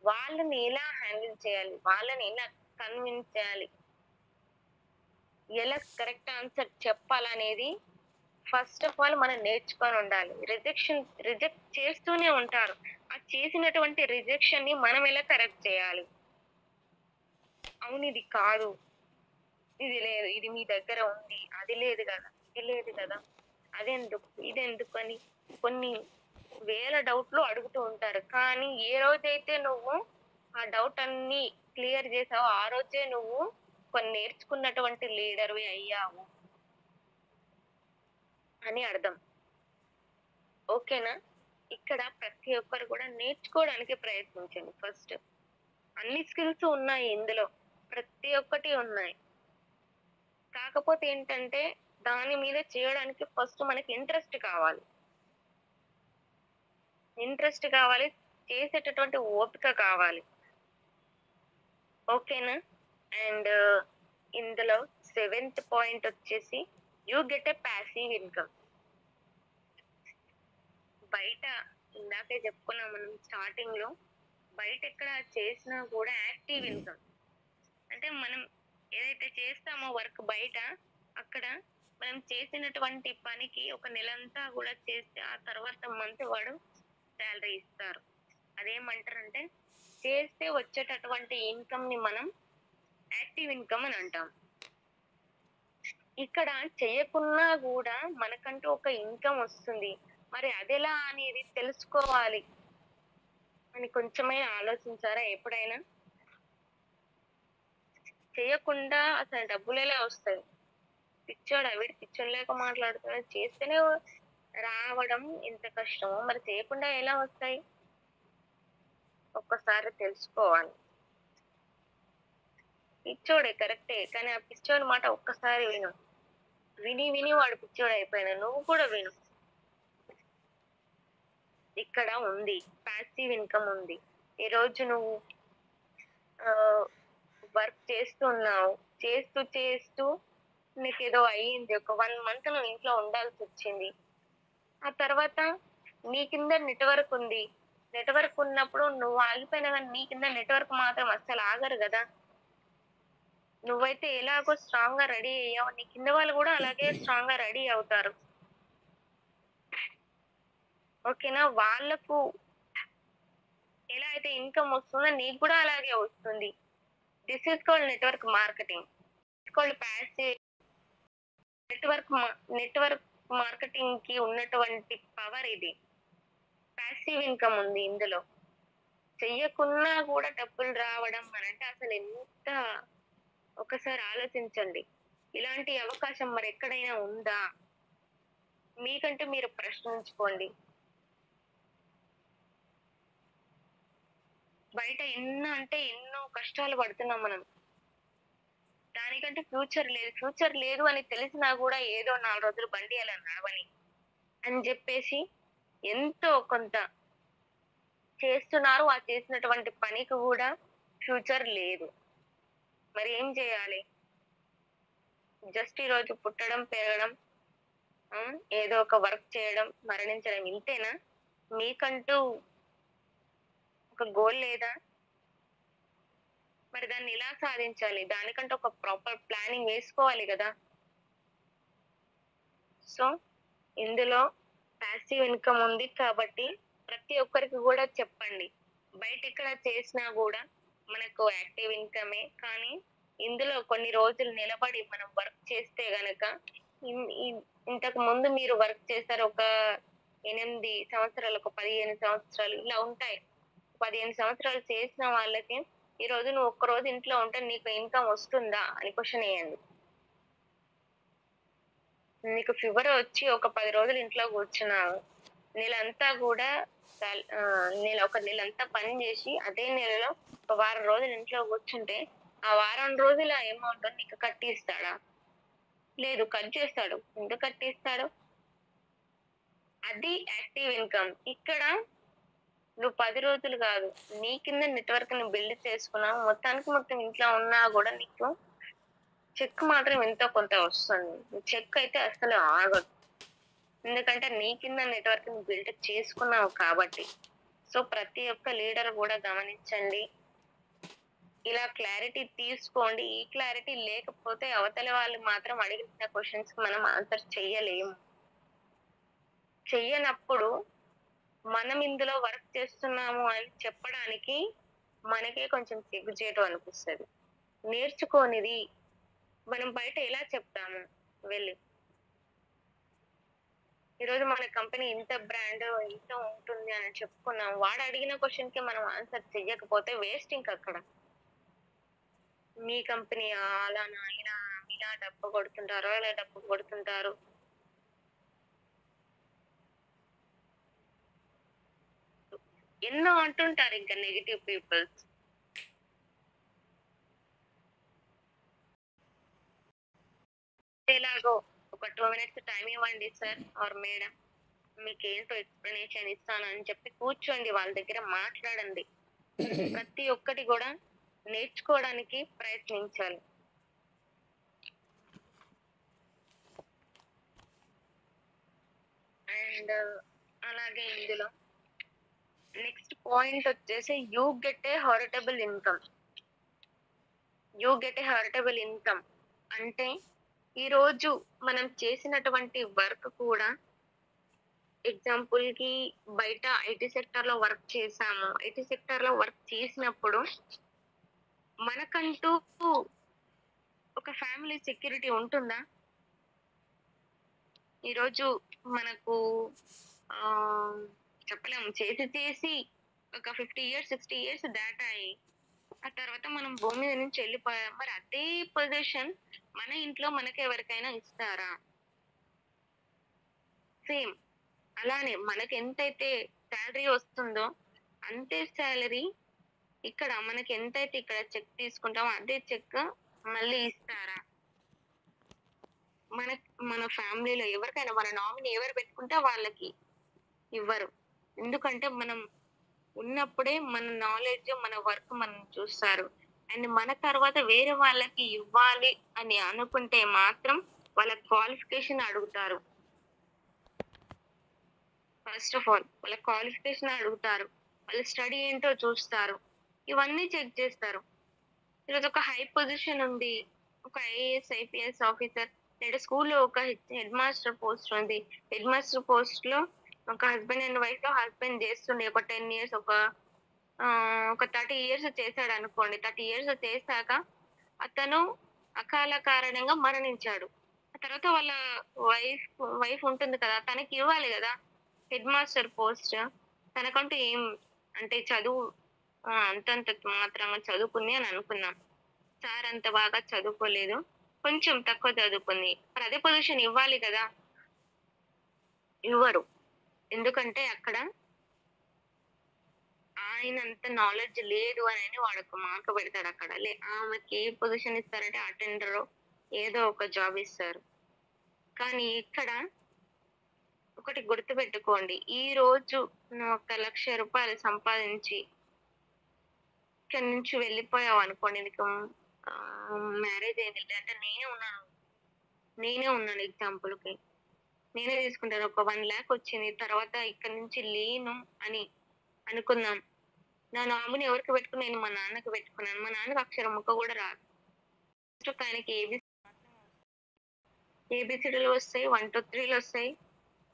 వాళ్ళని ఎలా హ్యాండిల్ చేయాలి, వాళ్ళని ఎలా కన్విన్స్ చేయాలి, ఎలా కరెక్ట్ ఆన్సర్ చెప్పాలనేది ఫస్ట్ ఆఫ్ ఆల్ మనం నేర్చుకొని ఉండాలి. రిజెక్ట్ చేస్తూనే ఉంటారు. ఆ చేసినటువంటి రిజెక్షన్ ని మనం ఎలా కరెక్ట్ చేయాలి? అవును ఇది కాదు, ఇది లేదు, ఇది మీ దగ్గర ఉంది, అది లేదు కదా, ఇది లేదు కదా, అదెందుకు ఇదెందుకు అని కొన్ని వేల డౌట్లు అడుగుతూ ఉంటారు. కానీ ఏ రోజైతే నువ్వు ఆ డౌట్ అన్ని క్లియర్ చేసావో ఆ రోజే నువ్వు కొన్ని నేర్చుకున్నటువంటి లీడర్వి అయ్యావు అని అర్థం. ఓకేనా? ఇక్కడ ప్రతి ఒక్కరు కూడా నేర్చుకోవడానికి ప్రయత్నించండి. ఫస్ట్ అన్ని స్కిల్స్ ఉన్నాయి ఇందులో, ప్రతి ఒక్కటి ఉన్నాయి. కాకపోతే ఏంటంటే దాని మీద చేయడానికి ఫస్ట్ మనకి ఇంట్రెస్ట్ కావాలి, చేసేటటువంటి ఓపిక కావాలి. ఓకేనా? అండ్ ఇందులో 7th పాయింట్ వచ్చేసి you get a passive income. బయట ఇందాకే చెప్పుకున్నాం మనం స్టార్టింగ్ లో, బయట ఎక్కడ చేసినా కూడా యాక్టివ్ ఇన్కమ్ అంటే మనం ఏదైతే చేస్తామో వర్క్ బయట, అక్కడ మనం చేసినటువంటి పనికి ఒక నెలంతా కూడా చేస్తే ఆ తర్వాత మంత్ వాడు శాలరీ ఇస్తారు. అదేమంటారంటే చేస్తే వచ్చేటటువంటి ఇన్కమ్ ని మనం యాక్టివ్ ఇన్కమ్ అని అంటాం. ఇక్కడ చేయకున్నా కూడా మనకంటూ ఒక ఇన్కమ్ వస్తుంది, మరి అదెలా అనేది తెలుసుకోవాలి అని కొంచెమైనా ఆలోచించారా ఎప్పుడైనా? చేయకుండా అసలు డబ్బులు ఎలా వస్తాయి? వీడు పిచ్చోడు లేక మాట్లాడుతున్నాడు, చేస్తేనే రావడం ఎంత కష్టమో మరి చేయకుండా ఎలా వస్తాయి? ఒక్కసారి తెలుసుకోవాలి. పిచ్చోడే కరెక్టే, కానీ ఆ పిచ్చోడి మాట ఒక్కసారి విని వాడు పిచ్చోడు అయిపోయినా నువ్వు కూడా విను. ఇక్కడ ఉంది ప్యాసివ్ ఇన్కమ్ ఉంది. ఈ రోజు నువ్వు వర్క్ చేస్తున్నావు. చేస్తూ చేస్తూ నీకేదో అయ్యింది. ఒక 1 మంత్ నువ్వు ఇంట్లో ఉండాల్సొచ్చింది. ఆ తర్వాత నీ కింద నెట్‌వర్క్ ఉంది. నెట్‌వర్క్ ఉన్నప్పుడు నువ్వు ఆగిపోయినా గాని నీ కింద నెట్‌వర్క్ మాత్రం అస్సలు ఆగరు గదా! నువ్వైతే ఎలాగో స్ట్రాంగ్‌గా రెడీ అయ్యావో నీ కింద వాళ్ళు గూడా అలాగే స్ట్రాంగ్‌గా రెడీ అవుతారు. ఓకేనా? వాళ్ళకు ఎలా అయితే ఇన్‌కమ్ వస్తుందో నీకు కూడా అలాగే వస్తుంది. This is called network marketing. It's called passive network మా నెట్‌వర్క్ మార్కెటింగ్‌కి ఉన్నటువంటి పవర్ ఇది. పాసివ్ ఇన్‌కమ్ ఉంది ఇందులో. చెయ్యకున్నా గూడా డబ్బులు రావడం అనంటే అసలెంత ఒకసారి ఆలోచించండి. ఇలాంటి అవకాశం మరెక్కడైనా ఉందా? మీకంటే మీరు ప్రశ్నించుకోండి. బయట ఎన్నో అంటే ఎన్నో కష్టాలు పడుతున్నాం మనం. దానికంటే ఫ్యూచర్ లేదు. ఫ్యూచర్ లేదు అని తెలిసినా గూడా ఏదో 4 రోజులు బండి అలా నడవని అని జెప్పేసి ఎంతో కొంత చేస్తున్నారు. ఆ చేసినటువంటి పనికి గూడా ఫ్యూచర్ లేదు. మరి ఏం జేయాలి? జస్ట్ ఈరోజు పుట్టడం, పెరగడం, ఏదో ఒక వర్క్ చేయడం, మరణించడం ఇంతేనా? మీకంటూ ఒక గోల్ లేదా? మరి దాన్ని ఎలా సాధించాలి? దానికంటే ఒక ప్రాపర్ ప్లానింగ్ వేసుకోవాలి గదా! సో, ఇందులో పాసివ్ ఇన్‌కమ్ ఉంది కాబట్టి ప్రతి ఒక్కరికి గూడా చెప్పండి. బయటెక్కడ చేసినా గూడా మనకు యాక్టివ్ ఇన్‌కమే. కానీ ఇందులో కొన్ని రోజులు నిలబడి మనం వర్క్ చేస్తే గనక ఇన్ ఇన్ ఇంతకు ముందు మీరు వర్క్ చేశారు. ఒక 8 సంవత్సరాలు, ఒక 15 సంవత్సరాలు ఇలా ఉంటాయి. 15 సంవత్సరాలు చేసిన వాళ్ళకి ఈరోజు నువ్వు ఒక్కరోజు ఇంట్లో ఉంటే నీకు ఇన్‌కమ్ వస్తుందా అని క్వెషన్ ఎయండి. నీకు ఫీవర్ వచ్చి ఒక 10 రోజులు ఇంట్లో కూర్చున్నావు. నెలంతా గూడా ఒక నెలంతా పని జేసి అదే నెలలో ఒక వారం రోజులు ఇంట్లో కూర్చుంటే, ఆ వారం రోజుల అమౌంట్ నీకు కట్టిస్తాడా? లేదు, కట్ చేస్తాడు. ఎందుకు కట్టిస్తాడు? అది యాక్టివ్ ఇన్‌కమ్. ఇక్కడ నువ్వు 10 రోజులు గాదు. నీ కింద నెట్‌వర్క్‌ని బిల్డ్ చేసుకున్నావు. మొత్తానికి మొత్తం ఇంట్లో ఉన్నా గూడా నీకు చెక్ మాత్రం ఎంతో కొంత వస్తుంది. చెక్ అయితే అస్సలు ఆగదు. ఎందుకంటే నీ కింద నెట్‌వర్క్‌ని బిల్డ్ చేసుకున్నావు కాబట్టి. సో, ప్రతి ఒక్క లీడర్ గూడా గమనించండి. ఇలా క్లారిటీ తీసుకోండి. ఈ క్లారిటీ లేకపోతే అవతల వాళ్ళు మాత్రం అడిగిన క్వెషన్స్‌కి మనం ఆన్సర్ చెయ్యలేము. చెయ్యనప్పుడు మనం ఇందులో వర్క్ చేస్తున్నాము అని చెప్పడానికి మనకే కొంచెం సిగ్గుచేటు అనిపిస్తది. నేర్చుకోనిది మనం బయట ఎలా చెప్తాము వెళ్లి? ఈరోజు మన కంపెనీ ఇంత బ్రాండ్, ఇంత ఉంటుంది అని చెప్పుకున్నాం. వాడు అడిగిన క్వెషన్‌కి మనం ఆన్సర్ చెయ్యకపోతే వేస్ట్ ఇంకక్కడ. మీ కంపెనీ అలానా, ఇలా డబ్బు కొడుతుంటారు, అలా డబ్బు కొడుతుంటారు. ఎన్నో అంటుంటారు ఇంకా నెగెటివ్ పీపుల్స్. ఎలాగో ఒక 2 మినిట్స్ టైమ్ ఇవ్వండి సార్ ఆర్ మేడం. మీకేంటో ఎక్స్‌ప్లనేషన్ ఇస్తాను అని చెప్పి కూర్చోండి. వాళ్ళ దగ్గర మాట్లాడండి. ప్రతి ఒక్కటి గూడా నేర్చుకోవడానికి ప్రయత్నించాలి. అండ్ అలాగే ఇందులో నెక్స్ట్ పాయింట్ వచ్చేసి you get a heritable income. You get a heritable income అంటే ఈరోజు మనం చేసినటువంటి వర్క్ కూడా ఎగ్జాంపుల్‌కి బయట ఐటీ సెక్టార్‌లో వర్క్ చేశాము. ఐటీ సెక్టార్‌లో వర్క్ చేసినప్పుడు మనకంటూ ఒక ఫ్యామిలీ సెక్యూరిటీ ఉంటుందా? ఈరోజు మనకు ఆహ్, చెప్పలేము. చేసి చేసి ఒక 50 ఇయర్స్, 60 ఇయర్స్ దాటాయి. ఆ తర్వాత మనం భూమి మీద నుంచి ఎళ్ళిపోయాం. మరి అదే పొజిషన్ మన ఇంట్లో మనకెవరికైనా ఇస్తారా? సేమ్. అలానే మనకెంతైతే సాలరీ వస్తుందో, అంతే సాలరీ ఇక్కడ మనకెంతైతే ఇక్కడ చెక్ తీసుకుంటామో, అదే చెక్ మళ్ళీ ఇస్తారా? మన మన ఫ్యామిలీలో ఎవరికైనా మన నామినీ ఎవరు పెట్టుకుంటే వాళ్ళకి ఇవ్వరు. ఎందుకంటే మనం ఉన్నప్పుడే మన నాలెడ్జ్, మన వర్క్ మనల్ని చూస్తారు. అండ్ మన తర్వాత వేరే వాళ్ళకి ఇవ్వాలి అని అనుకుంటే మాత్రం వాళ్ళ క్వాలిఫికేషన్ అడుగుతారు. ఫస్ట్ ఆఫ్ ఆల్ వాళ్ళ క్వాలిఫికేషన్ అడుగుతారు. వాళ్ళ స్టడీ ఏంటో చూస్తారు. ఇవన్నీ చెక్ చేస్తారు. ఈరోజు ఒక హై పొజిషన్ ఉంది. ఒక ఐఏఎస్, ఐపీఎస్ ఆఫీసర్ లేదా స్కూల్‌లో ఒక హెడ్ మాస్టర్ పోస్ట్ ఉంది. హెడ్ మాస్టర్ పోస్ట్‌లో ఒక హస్బాండ్ అండ్ వైఫ్‌లో హస్బాండ్ చేస్తుండే ఒక 10 ఇయర్స్ ఒక 30 ఇయర్స్ చేశాడనుకోండి. 30 ఇయర్స్ చేశాక అతను అకాల కారణంగా మరణించాడు. ఆ తర్వాత వాళ్ళ వైఫ్ వైఫ్ ఉంటుంది కదా! తనకివ్వాలి గదా! Head master post. తనకంటూ ఏం అంటే చదువు అంతంత మాత్రంగా చదువుకుంది అని అనుకుందాం. సార్ అంత బాగా చదువుకోలేదు. కొంచెం తక్కువ చదువుకుంది. మరి అదే పొజిషన్ ఇవ్వాలి కదా! ఇవ్వరు. ఎందుకంటే అక్కడ ఆయనంత నాలెడ్జ్ లేదు అనని వాడొక మార్క్ పెడతాడక్కడ. ఆమెకి ఏ పొజిషన్ ఇస్తారంటే అటెండరో ఏదో ఒక జాబ్ ఇస్తారు. కానీ ఇక్కడ ఒకటి గుర్తుపెట్టుకోండి. ఈరోజు నువ్వు ఒక రూ. 1,00,000 సంపాదించి ఇక్కడి నుంచి వెళ్ళిపోయావనుకోండి. నీకు మ్యారేజ్ అయింది. అంటే నేనే ఉన్నాను ఎగ్జాంపుల్‌కి. నేనే తీసుకుంటాను. ఒక 1,00,000 వచ్చింది. తర్వాత ఇక్కడి నుంచి లేను అని అనుకుందాం. నా నామినీ ఎవరికి పెట్టుకున్నా? నేను మా నాన్నకి పెట్టుకున్నాను. మా నాన్నకి అక్షరం ముక్క కూడా రాదు. జస్ట్ ఒక ఆయనకి ఏబీసీడీలు వస్తాయి. 1, 2, 3లు వస్తాయి.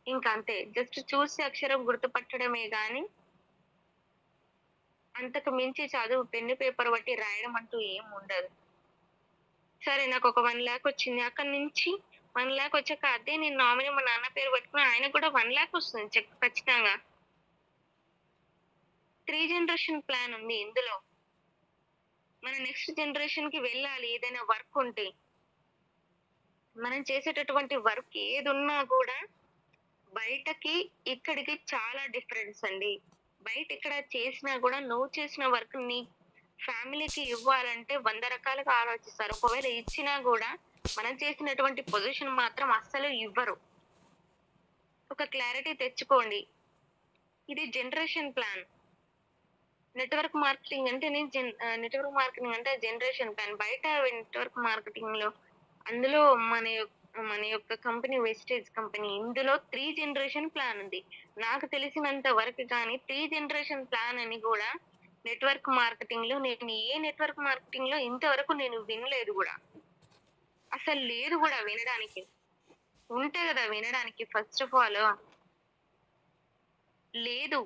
ఇంక అంతే. జస్ట్ చూసి అక్షరం గుర్తుపట్టడమే గాని, అంతకు మించి చదువు పెన్ను, పేపర్ బట్టి రాయడం అంటూ ఏం ఉండదు. సరే నాకొక 1,00,000 వచ్చింది. అక్కడి నుంచి 1,00,000 వచ్చాక అదే నేను నామినీ మా నాన్న పేరు పెట్టుకున్నా ఆయనకు కూడా 1,00,000 వస్తుంది ఖచ్చితంగా. 3 జనరేషన్ ప్లాన్ ఉంది ఇందులో. మన నెక్స్ట్ జనరేషన్‌కి వెళ్ళాలి ఏదైనా వర్క్ ఉంటే. మనం చేసేటటువంటి వర్క్ ఏదున్నా కూడా బయటకి, ఇక్కడికి చాలా డిఫరెన్స్ అండి. బయట ఎక్కడ చేసినా గూడా నువ్వు చేసిన వర్క్ నీ ఫ్యామిలీకి ఇవ్వాలంటే 100 రకాలుగా ఆలోచిస్తారు. ఒకవేళ ఇచ్చినా గూడా మనం చేసినటువంటి పొజిషన్ మాత్రం అస్సలు ఇవ్వరు. ఒక క్లారిటీ తెచ్చుకోండి. ఇది జనరేషన్ ప్లాన్. నెట్‌వర్క్ మార్కెటింగ్ అంటే నెట్‌వర్క్ మార్కెటింగ్ అంటే జనరేషన్ ప్లాన్. బయట నెట్‌వర్క్ మార్కెటింగ్‌లో అందులో మన యొక్క కంపెనీ వెస్టేజ్ కంపెనీ. ఇందులో 3 జనరేషన్ ప్లాన్ ఉంది. నాకు తెలిసినంత వరకు కానీ 3 జనరేషన్ ప్లాన్ అని గూడా నెట్‌వర్క్ మార్కెటింగ్‌లో నేను ఏ నెట్‌వర్క్ మార్కెటింగ్‌లో ఇంతవరకు నేను వినలేదు గూడా. అసలు లేదు గూడా వినడానికి. ఉంటే గదా వినడానికి ఫస్ట్ ఆఫ్ ఆల్. లేదు.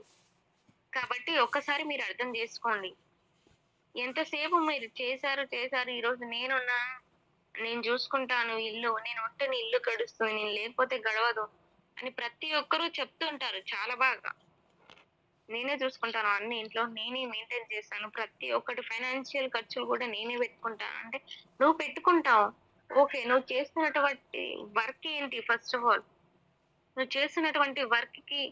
కాబట్టి ఒక్కసారి మీరు అర్థం జేసుకోండి. ఎంతసేపు మీరు చేశారు. ఈరోజు నేను జూసుకుంటాను ఇల్లు. నేనుంటేనే ఇల్లు గడుస్తుంది. నేను లేకపోతే గడవదు అని ప్రతి ఒక్కరు చెప్తుంటారు చాలా బాగా. నేనే చూసుకుంటాను అన్ని ఇంట్లో. నేనే మెయింటైన్ చేస్తాను. ప్రతి ఒక్కటి ఫైనాన్షియల్ ఖర్చులు గూడా నేనే పెట్టుకుంటా. అంటే నువ్వు పెట్టుకుంటావు. ఓకే. నువ్వు చేస్తున్నటువంటి వర్క్ ఏంటి ఫస్ట్ ఆఫ్ ఆల్? నువ్వు చేస్తున్నటువంటి వర్క్‌కి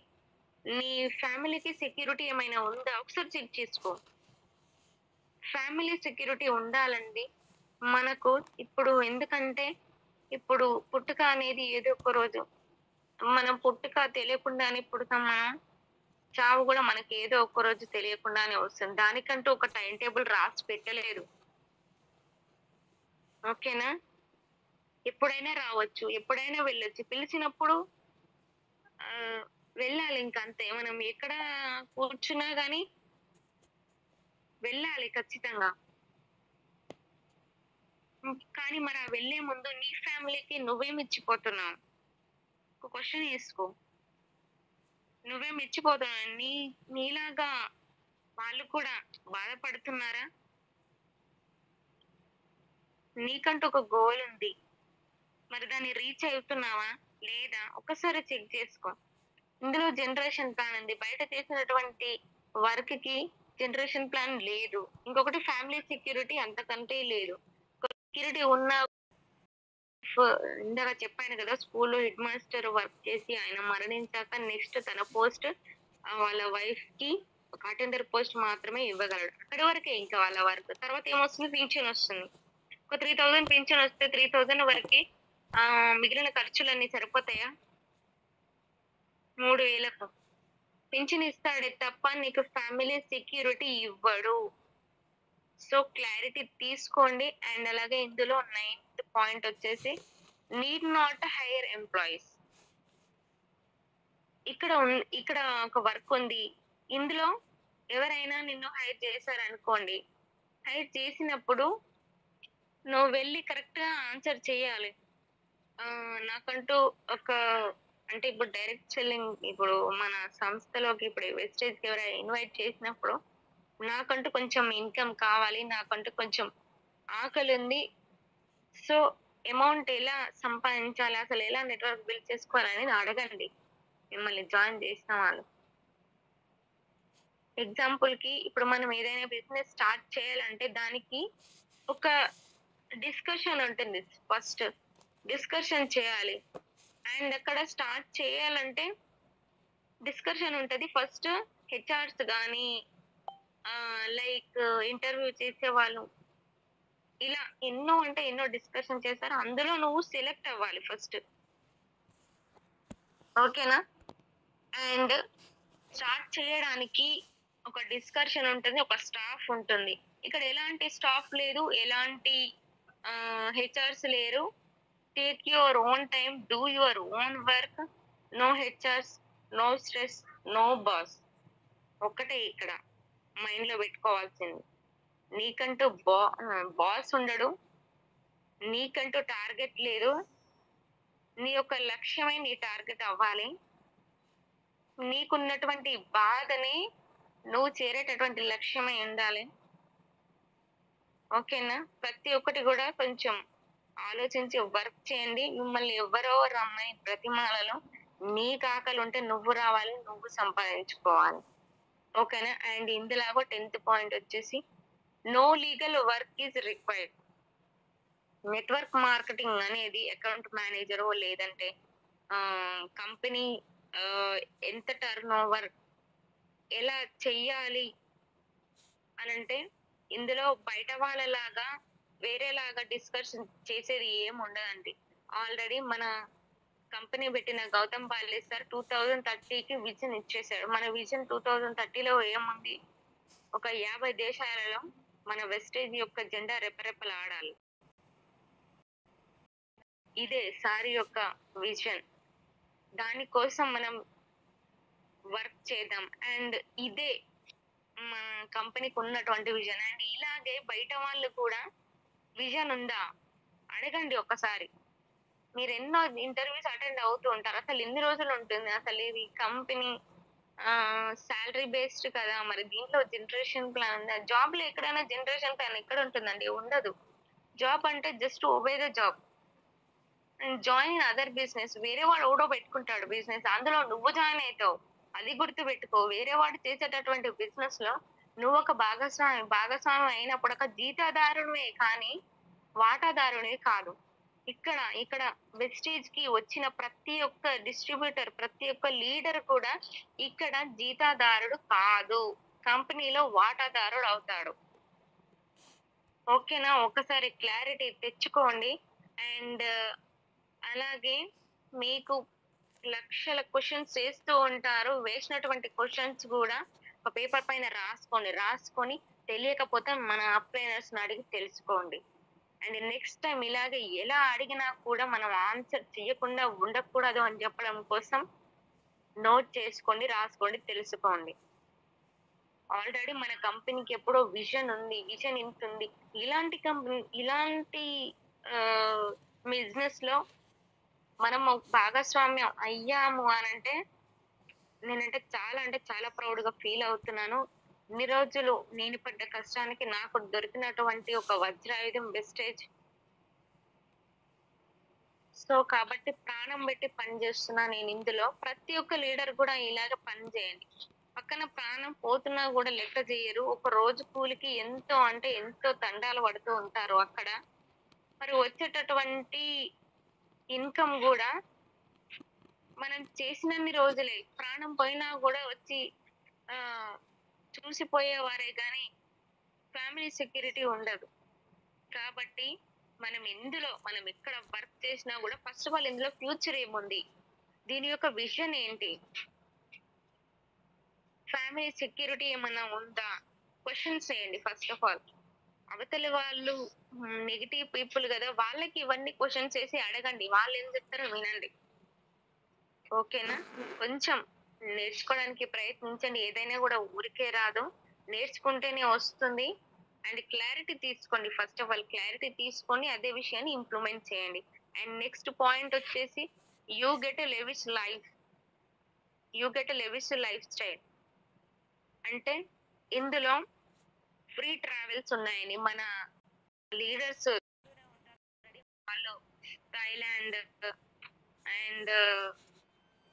నీ ఫ్యామిలీకి సెక్యూరిటీ ఏమైనా ఉందా? ఒకసారి చెక్ చేసుకో. ఫ్యామిలీ సెక్యూరిటీ ఉండాలండి. మనకు ఇప్పుడు ఎందుకంటే, ఇప్పుడు పుట్టుక అనేది ఏదో ఒక రోజు మనం పుట్టుక తెలియకుండానే పుడతాం మనం. చావు గూడా మనకి ఏదో ఒక రోజు తెలియకుండానే వస్తుంది. దానికంటూ ఒక టైమ్ టేబుల్ రాసి పెట్టలేదు. ఓకేనా? ఎప్పుడైనా రావచ్చు. ఎప్పుడైనా వెళ్ళొచ్చు. పిలిచినప్పుడు ఆహ్, వెళ్ళాలి ఇంకంతే. మనం ఎక్కడ కూర్చున్నా గాని వెళ్ళాలి ఖచ్చితంగా. కానీ మరి ఆ వెళ్ళే ముందు నీ ఫ్యామిలీకి నువ్వేమిచ్చిపోతున్నావు? ఒక క్వెషన్ ఏసుకో. నువ్వేమిచ్చిపోతున్నావు? నీలాగా వాళ్ళు కూడా బాధపడుతున్నారా? నీకంటూ ఒక గోల్ ఉంది. మరి దాన్ని రీచ్ అవుతున్నావా? లేదా? ఒక్కసారి చెక్ చేసుకో. ఇందులో జనరేషన్ ప్లాన్ ఉంది. బయట చేసినటువంటి వర్క్‌కి జనరేషన్ ప్లాన్ లేదు. ఇంకొకటి ఫ్యామిలీ సెక్యూరిటీ అంతకంటే లేదు. సెక్యూరిటీ ఉన్న ఫ్ ఇందాక చెప్పాను కదా! స్కూల్‌లో హెడ్ మాస్టర్ వర్క్ చేసి ఆయన మరణించాక నెక్స్ట్ తన పోస్ట్ వాళ్ళ వైఫ్‌కి ఒక అటెండర్ పోస్ట్ మాత్రమే ఇవ్వగలడు. అక్కడి వరకే ఇంకా వాళ్ళ వర్క్. తర్వాత ఏమొస్తుంది పింఛనొస్తుంది. ఒక 3,000 పింఛనొస్తే 3,000 వరకి మిగిలిన ఖర్చులన్నీ సరిపోతాయా? 3,000కు. పింఛన్ ఇస్తాడే తప్ప నీకు ఫ్యామిలీ సెక్యూరిటీ ఇవ్వడు. సో క్లారిటీ తీసుకోండి. అండ్ అలాగే ఇందులో నైన్త్ పాయింట్ వచ్చేసి నీడ్ నాట్ హైర్ ఎంప్లాయీస్. ఇక్కడ ఒక వర్క్ ఉంది. ఇందులో ఎవరైనా నిన్ను హైర్ చేశారనుకోండి. హైర్ చేసినప్పుడు నువ్వు వెళ్లి కరెక్ట్‌గా ఆన్సర్ చేయాలి. నాకంటూ ఒక అంటే ఇప్పుడు డైరెక్ట్ సెల్లింగ్ ఇప్పుడు మన సంస్థలోకి ఇప్పుడు వెస్టేజ్‌కి ఎవరైనా ఇన్వైట్ చేసినప్పుడు నాకంటూ కొంచెం ఇన్‌కమ్ కావాలి. నాకంటూ కొంచెం ఆకలుంది. సో, అమౌంట్ ఎలా సంపాదించాలి? అసలు ఎలా నెట్‌వర్క్ బిల్డ్ చేసుకోవాలనేది అడగండి. మిమ్మల్ని జాయిన్ చేసిన వాళ్ళు. ఎగ్జాంపుల్‌కి ఇప్పుడు మనం ఏదైనా బిజినెస్ స్టార్ట్ చేయాలంటే దానికి ఒక డిస్కషన్ ఉంటుంది. ఫస్ట్ డిస్కషన్ చేయాలి. అండ్ అక్కడ స్టార్ట్ చేయాలంటే డిస్కషన్ ఉంటది. ఫస్ట్ హెచ్ఆర్స్ గాని లైక్ ఇంటర్వ్యూ చేసేవాళ్ళు ఇలా ఎన్నో అంటే ఎన్నో డిస్కషన్ చేస్తారు. అందులో నువ్వు సెలెక్ట్ అవ్వాలి ఫస్ట్. ఓకేనా? అండ్ స్టార్ట్ చేయడానికి ఒక డిస్కషన్ ఉంటుంది. ఒక స్టాఫ్ ఉంటుంది. ఇక్కడ ఎలాంటి స్టాఫ్ లేదు. ఎలాంటి హెచ్ఆర్స్ లేరు. Take your own time. Do your own work. No HRs, no stress, no boss. ఒక్కటే ఇక్కడ మైండ్‌లో పెట్టుకోవాల్సింది. నీకంటూ బాస్ ఉండడు. నీకంటూ టార్గెట్ లేదు. నీ యొక్క లక్ష్యమే నీ టార్గెట్ అవ్వాలి. నీకున్నటువంటి బాధని నువ్వు చేరేటటువంటి లక్ష్యమై ఉండాలి. ఓకేనా? ప్రతి ఒక్కటి గూడా కొంచెం ఆలోచించి వర్క్ చేయండి. మిమ్మల్ని ఎవ్వరో రమ్మని బ్రతిమాలలో నీకు ఆకలుంటే నువ్వు రావాలి. నువ్వు సంపాదించుకోవాలి. ఓకేనా? అండ్ ఇందులాగా 10థ్ పాయింట్ వచ్చేసి no legal work is required. Network marketing అనేది అకౌంట్ మేనేజరో లేదంటే కంపెనీ ఎంత టర్నోవర్ ఎలా చెయ్యాలి అనంటే ఇందులో బయట వాళ్ళలాగా వేరేలాగా డిస్కషన్ చేసేది ఏముండదండి. ఆల్రెడీ మన కంపెనీ పెట్టిన గౌతమ్ పాలే సార్ 2030కి విజన్ ఇచ్చేసాడు. మన విజన్ 2030లో ఏముంది? ఒక 50 దేశాలలో మన వెస్టేజ్ యొక్క జెండా రెపరెపలాడాలి. ఇదే సార్ యొక్క విజన్. దానికోసం మనం వర్క్ చేద్దాం. అండ్ ఇదే మన కంపెనీకి ఉన్నటువంటి విజన్. అండ్ ఇలాగే బయట వాళ్ళు కూడా విజన్ ఉందా? అడగండి ఒక్కసారి. మీరెన్నో ఇంటర్వ్యూస్ అటెండ్ అవుతూ ఉంటారు. అసలు ఎన్ని రోజులు ఉంటుంది? అసలు ఇది కంపెనీ సాలరీ బేస్డ్ కదా! మరి దీంట్లో జనరేషన్ ప్లాన్ ఉందా? జాబ్‌లో ఎక్కడైనా జనరేషన్ ప్లాన్ ఎక్కడ ఉంటుందండి? ఉండదు. జాబ్ అంటే just obey the job. And join in other business. వేరే వాడు ఎవడో పెట్టుకుంటాడు బిజినెస్. అందులో నువ్వు జాయిన్ అయితావు. అది గుర్తుపెట్టుకో. వేరే వాడు చేసేటటువంటి బిజినెస్‌లో నువ్వొక భాగస్వామి అయినప్పుడు ఒక జీతదారునివే కానీ వాటాదారునివి కాదు. ఇక్కడ వెస్టీజ్‌కి వచ్చిన ప్రతి ఒక్క డిస్ట్రిబ్యూటర్, ప్రతి ఒక్క లీడర్ కూడా ఇక్కడ జీతదారుడు కాదు. కంపెనీలో వాటాదారుడు అవుతాడు. ఓకేనా? ఒక్కసారి క్లారిటీ తెచ్చుకోండి. అండ్ అలాగే మీకు లక్షల క్వెషన్స్ వేస్తూ ఉంటారు. వేసినటువంటి క్వెషన్స్ గూడా ఒక పేపర్ పైన రాసుకోండి. రాసుకొని తెలియకపోతే మన అప్లైనర్స్‌ని అడిగి తెలుసుకోండి. అండ్ నెక్స్ట్ టైమ్ ఇలాగే ఎలా అడిగినా కూడా మనం ఆన్సర్ చేయకుండా ఉండకూడదు అని చెప్పడం కోసం నోట్ చేసుకోండి, రాసుకోండి, తెలుసుకోండి. ఆల్రెడీ మన కంపెనీకి ఎప్పుడో విజన్ ఉంది. విజన్ ఇంతుంది. ఇలాంటి బిజినెస్‌లో మనము భాగస్వామ్యం అయ్యాము అనంటే అంటే చాలా ప్రౌడ్‌గా ఫీల్ అవుతున్నాను. ఇన్ని రోజులు నేను పడ్డ కష్టానికి నాకు దొరికినటువంటి ఒక వజ్రాయుధం వెస్టేజ్. సో, కాబట్టి ప్రాణం పెట్టి పని చేస్తున్నా నేనిందులో. ప్రతి ఒక్క లీడర్ కూడా ఇలాగ పని చేయండి. పక్కన ప్రాణం పోతున్నా గూడా లెక్క జెయ్యరు. ఒక రోజు కూలికి ఎంతో అంటే ఎంతో తండాలు పడుతూ ఉంటారు అక్కడ. మరి వచ్చేటటువంటి ఇన్‌కమ్ గూడా మనం చేసినన్ని రోజులే. ప్రాణం పోయినా గూడా వచ్చి ఆహ్, చూసిపోయేవారే గానీ ఫ్యామిలీ సెక్యూరిటీ ఉండదు. కాబట్టి మనం ఎక్కడ వర్క్ చేసినా గూడా ఫస్ట్ ఆఫ్ ఆల్ ఇందులో ఫ్యూచర్ ఏముంది? దీని యొక్క విజన్ ఏంటి? ఫ్యామిలీ సెక్యూరిటీ ఏమన్నా ఉందా? క్వెషన్స్ వేయండి ఫస్ట్ ఆఫ్ ఆల్. అవతలి వాళ్ళు నెగెటివ్ పీపుల్ కదా! వాళ్ళకి ఇవన్నీ క్వెషన్స్ ఏసి అడగండి. వాళ్ళేం చెప్తారో వినండి. ఓకేనా? కొంచెం నేర్చుకోవడానికి ప్రయత్నించండి. ఏదైనా గూడా ఊరికే రాదు. నేర్చుకుంటేనే వస్తుంది. అండ్ క్లారిటీ తీసుకోండి. ఫస్ట్ ఆఫ్ ఆల్ క్లారిటీ తీసుకొని అదే విషయాన్ని ఇంప్లిమెంట్ చేయండి. అండ్ నెక్స్ట్ పాయింట్ వచ్చేసి you get a lavish life. You get a lavish lifestyle. అంటే ఇందులో ఫ్రీ ట్రావెల్స్ ఉన్నాయని మన లీడర్స్ వాళ్ళు థాయిలాండ్ అండ్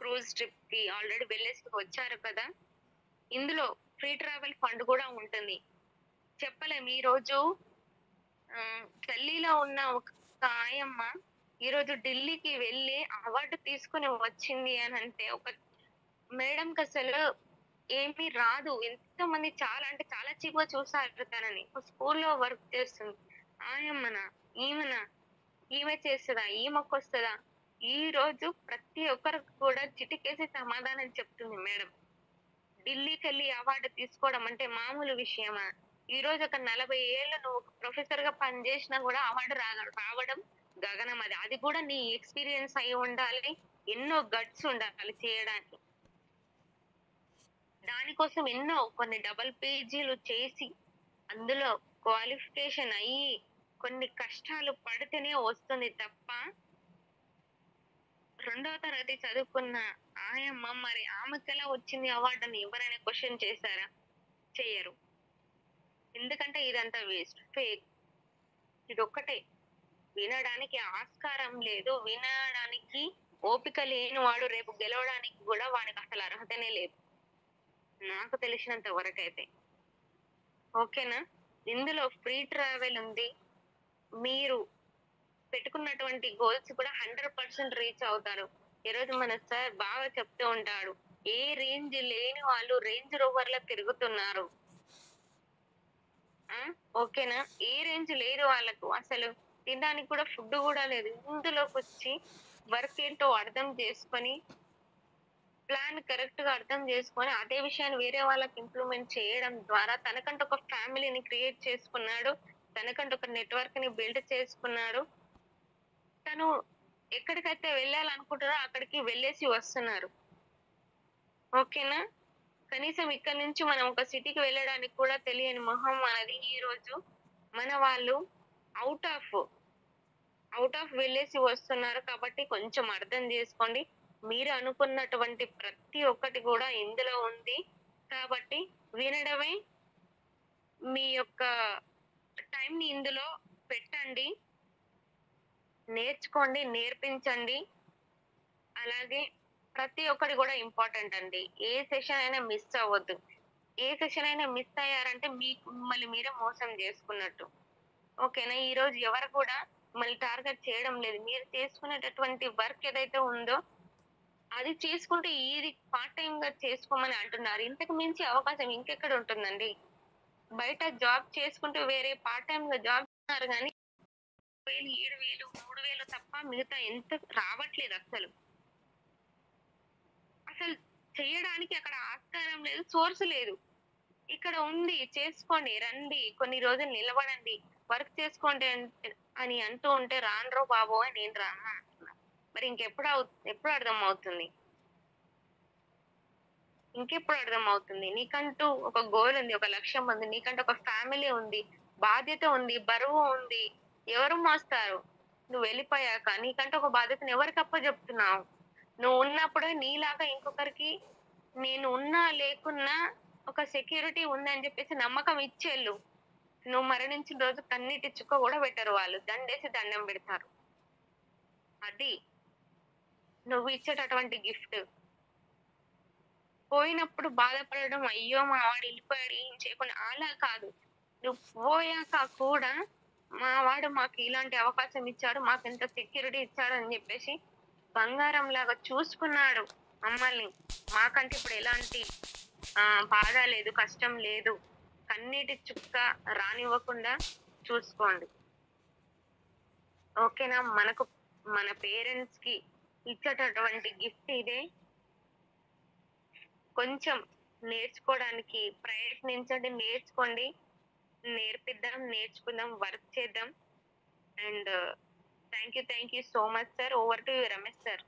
క్రూజ్ ట్రిప్‌కి ఆల్రెడీ వెళ్ళేసి వచ్చారు కదా! ఇందులో ఫ్రీ ట్రావెల్ ఫండ్ కూడా ఉంటుంది. చెప్పలేం ఈరోజు ఢిల్లీలో ఉన్న ఒక ఆయమ్మ ఈరోజు ఢిల్లీకి వెళ్ళి అవార్డ్ తీసుకొని వచ్చింది అనంటే, ఒక మేడంకసలు ఏమీ రాదు. ఎంతోమంది చాలా అంటే చాలా చీప్‌గా చూస్తారు తనని. ఒక స్కూల్‌లో వర్క్ చేస్తుంది. ఆయమ్మనా? ఈమెనా? ఈమె చేస్తదా? ఈమెకొస్తదా? ఈరోజు ప్రతి ఒక్కరికి కూడా చిటికేసి సమాధానం చెప్తుంది మేడం. ఢిల్లీకెళ్ళి అవార్డ్ తీసుకోవడం అంటే మామూలు విషయమా? ఈరోజు ఒక 40 ఏళ్ళు నువ్వు ఒక ప్రొఫెసర్‌గా పనిచేసినా గూడా అవార్డ్ రావడం గగనం అది. అది కూడా నీ ఎక్స్‌పీరియన్స్ అయి ఉండాలి. ఎన్నో గట్స్ ఉండాలి చేయడానికి. దానికోసం ఎన్నో కొన్ని డబుల్ పేజీలు చేసి, అందులో క్వాలిఫికేషన్ అయ్యి, కొన్ని కష్టాలు పడితేనే వస్తుంది తప్ప, రెండో తరగతి చదువుకున్న ఆయమ్మ మరి ఆమెకెలా వచ్చింది అవార్డని ఎవరైనా క్వెషన్ చేసారా? చెయ్యరు. ఎందుకంటే ఇదంతా వేస్ట్. ఫేక్. ఇదొక్కటే. వినడానికి ఆస్కారం లేదు. వినడానికి ఓపిక లేనివాడు రేపు గెలవడానికి గూడా వాడికసలు అర్హతనే లేదు. నాకు తెలిసినంత వరకైతే. ఓకేనా? ఇందులో ఫ్రీ ట్రావెల్ ఉంది. మీరు పెట్టుకున్నటువంటి గోల్స్ కూడా 100% రీచ్ అవుతారు. ఈరోజు మన సార్ బాగా చెప్తూ ఉంటాడు. ఏ రేంజ్ లేని వాళ్ళు రేంజ్ రోవర్‌లో తిరుగుతున్నారు. ఆ! ఓకేనా? ఏ రేంజ్ లేదు వాళ్ళకు. అసలు తినడానికి కూడా ఫుడ్ గూడా లేదు. ఇందులోకొచ్చి వర్క్ ఏంటో అర్థం చేసుకొని, ప్లాన్ కరెక్ట్‌గా అర్థం చేసుకొని, అదే విషయాన్ని వేరే వాళ్ళకి ఇంప్లిమెంట్ చేయడం ద్వారా తనకంటూ ఒక ఫ్యామిలీని క్రియేట్ చేసుకున్నాడు. తనకంటూ ఒక నెట్‌వర్క్‌ని బిల్డ్ చేసుకున్నాడు. తను ఎక్కడికైతే వెళ్ళాలనుకుంటారో అక్కడికి వెళ్ళేసి వస్తున్నారు. ఓకేనా? కనీసం ఇక్కడి నుంచి మనం ఒక సిటీకి వెళ్ళడానికి కూడా తెలియని మొహం మనది ఈరోజు మన వాళ్ళు ఔట్ ఆఫ్, ఔట్ ఆఫ్ వెళ్ళేసి వస్తున్నారు కాబట్టి కొంచెం అర్థం జేసుకోండి. మీరు అనుకున్నటువంటి ప్రతి ఒక్కటి గూడా ఇందులో ఉంది. కాబట్టి వినడమే మీ యొక్క టైంని ఇందులో పెట్టండి. నేర్చుకోండి, నేర్పించండి. అలాగే ప్రతి ఒక్కటి గూడా ఇంపార్టెంట్ అండి. ఏ సెషన్ అయినా మిస్ అవ్వద్దు. ఏ సెషన్ అయినా మిస్ అయ్యారంటే మిమ్మల్ని మీరే మోసం జేసుకున్నట్టు. ఓకేనా? ఈరోజు ఎవరు కూడా మిమ్మల్ని టార్గెట్ చేయడం లేదు. మీరు చేసుకునేటటువంటి వర్క్ ఏదైతే ఉందో, అది చేసుకుంటూ ఇది పార్ట్ టైమ్‌గా చేసుకోమని అంటున్నారు. ఇంతకు మించి అవకాశం ఇంకెక్కడ ఉంటుందండి? బయట జాబ్ చేసుకుంటూ వేరే పార్ట్ టైమ్‌గా జాబ్ చేస్తున్నారు గానీ 6,000, 7,000, 3,000 తప్ప మిగతా ఎంత రావట్లేదు అస్సలు. అసలు చెయ్యడానికి అక్కడ ఆస్కారం లేదు. సోర్స్ లేదు. ఇక్కడ ఉంది. చేసుకోండి. రండి. కొన్ని రోజులు నిలబడండి. వర్క్ చేసుకోండి అని అంటూ ఉంటే రానురో బాబోయ్! నేను రాను అంటున్నా. మరి ఎప్పుడు అర్థమవుతుంది? ఇంకెప్పుడు అర్థమవుతుంది? నీకంటూ ఒక గోల్ ఉంది. ఒక లక్ష్యం ఉంది. నీకంటూ ఒక ఫ్యామిలీ ఉంది. బాధ్యత ఉంది. బరువు ఉంది. ఎవరు మోస్తారు? నువ్వు వెళ్ళిపోయాక నీకంటూ ఒక బాధ్యతను ఎవరికి అప్పజెప్తున్నావు? నువ్వు ఉన్నప్పుడే నీలాగా ఇంకొకరికి నేను ఉన్నా లేకున్నా ఒక సెక్యూరిటీ ఉందని జెప్పేసి నమ్మకం ఇచ్చెళ్ళు. నువ్వు మరణించిన రోజు కన్నీటి చుక్క గూడా పెట్టరు వాళ్ళు. దండేసి దండం పెడతారు. అది నువ్వు ఇచ్చేటటువంటి గిఫ్ట్. పోయినప్పుడు బాధపడడం, అయ్యో! మా వాడు ఎళ్ళిపోయాడు ఏం చేయకుండా అలా కాదు. నువ్వు పోయాక కూడా మా వాడు మాకు ఇలాంటి అవకాశం ఇచ్చాడు. మాకింత సెక్యూరిటీ ఇచ్చాడు అని జెప్పేసి బంగారంలాగా చూసుకున్నాడు మమ్మల్ని. మాకంటే ఇప్పుడు ఎలాంటి బాధ లేదు, కష్టం లేదు. కన్నీటి చుక్క రానివ్వకుండా చూసుకోండి. ఓకేనా? మన పేరెంట్స్‌కి ఇచ్చేటటువంటి గిఫ్ట్ ఇదే. కొంచెం నేర్చుకోవడానికి ప్రయత్నించండి. నేర్చుకోండి. నేర్పిద్దాం, నేర్చుకుందాం, వర్క్ చేద్దాం. And thank you so much sir. Over to Ramesh sir.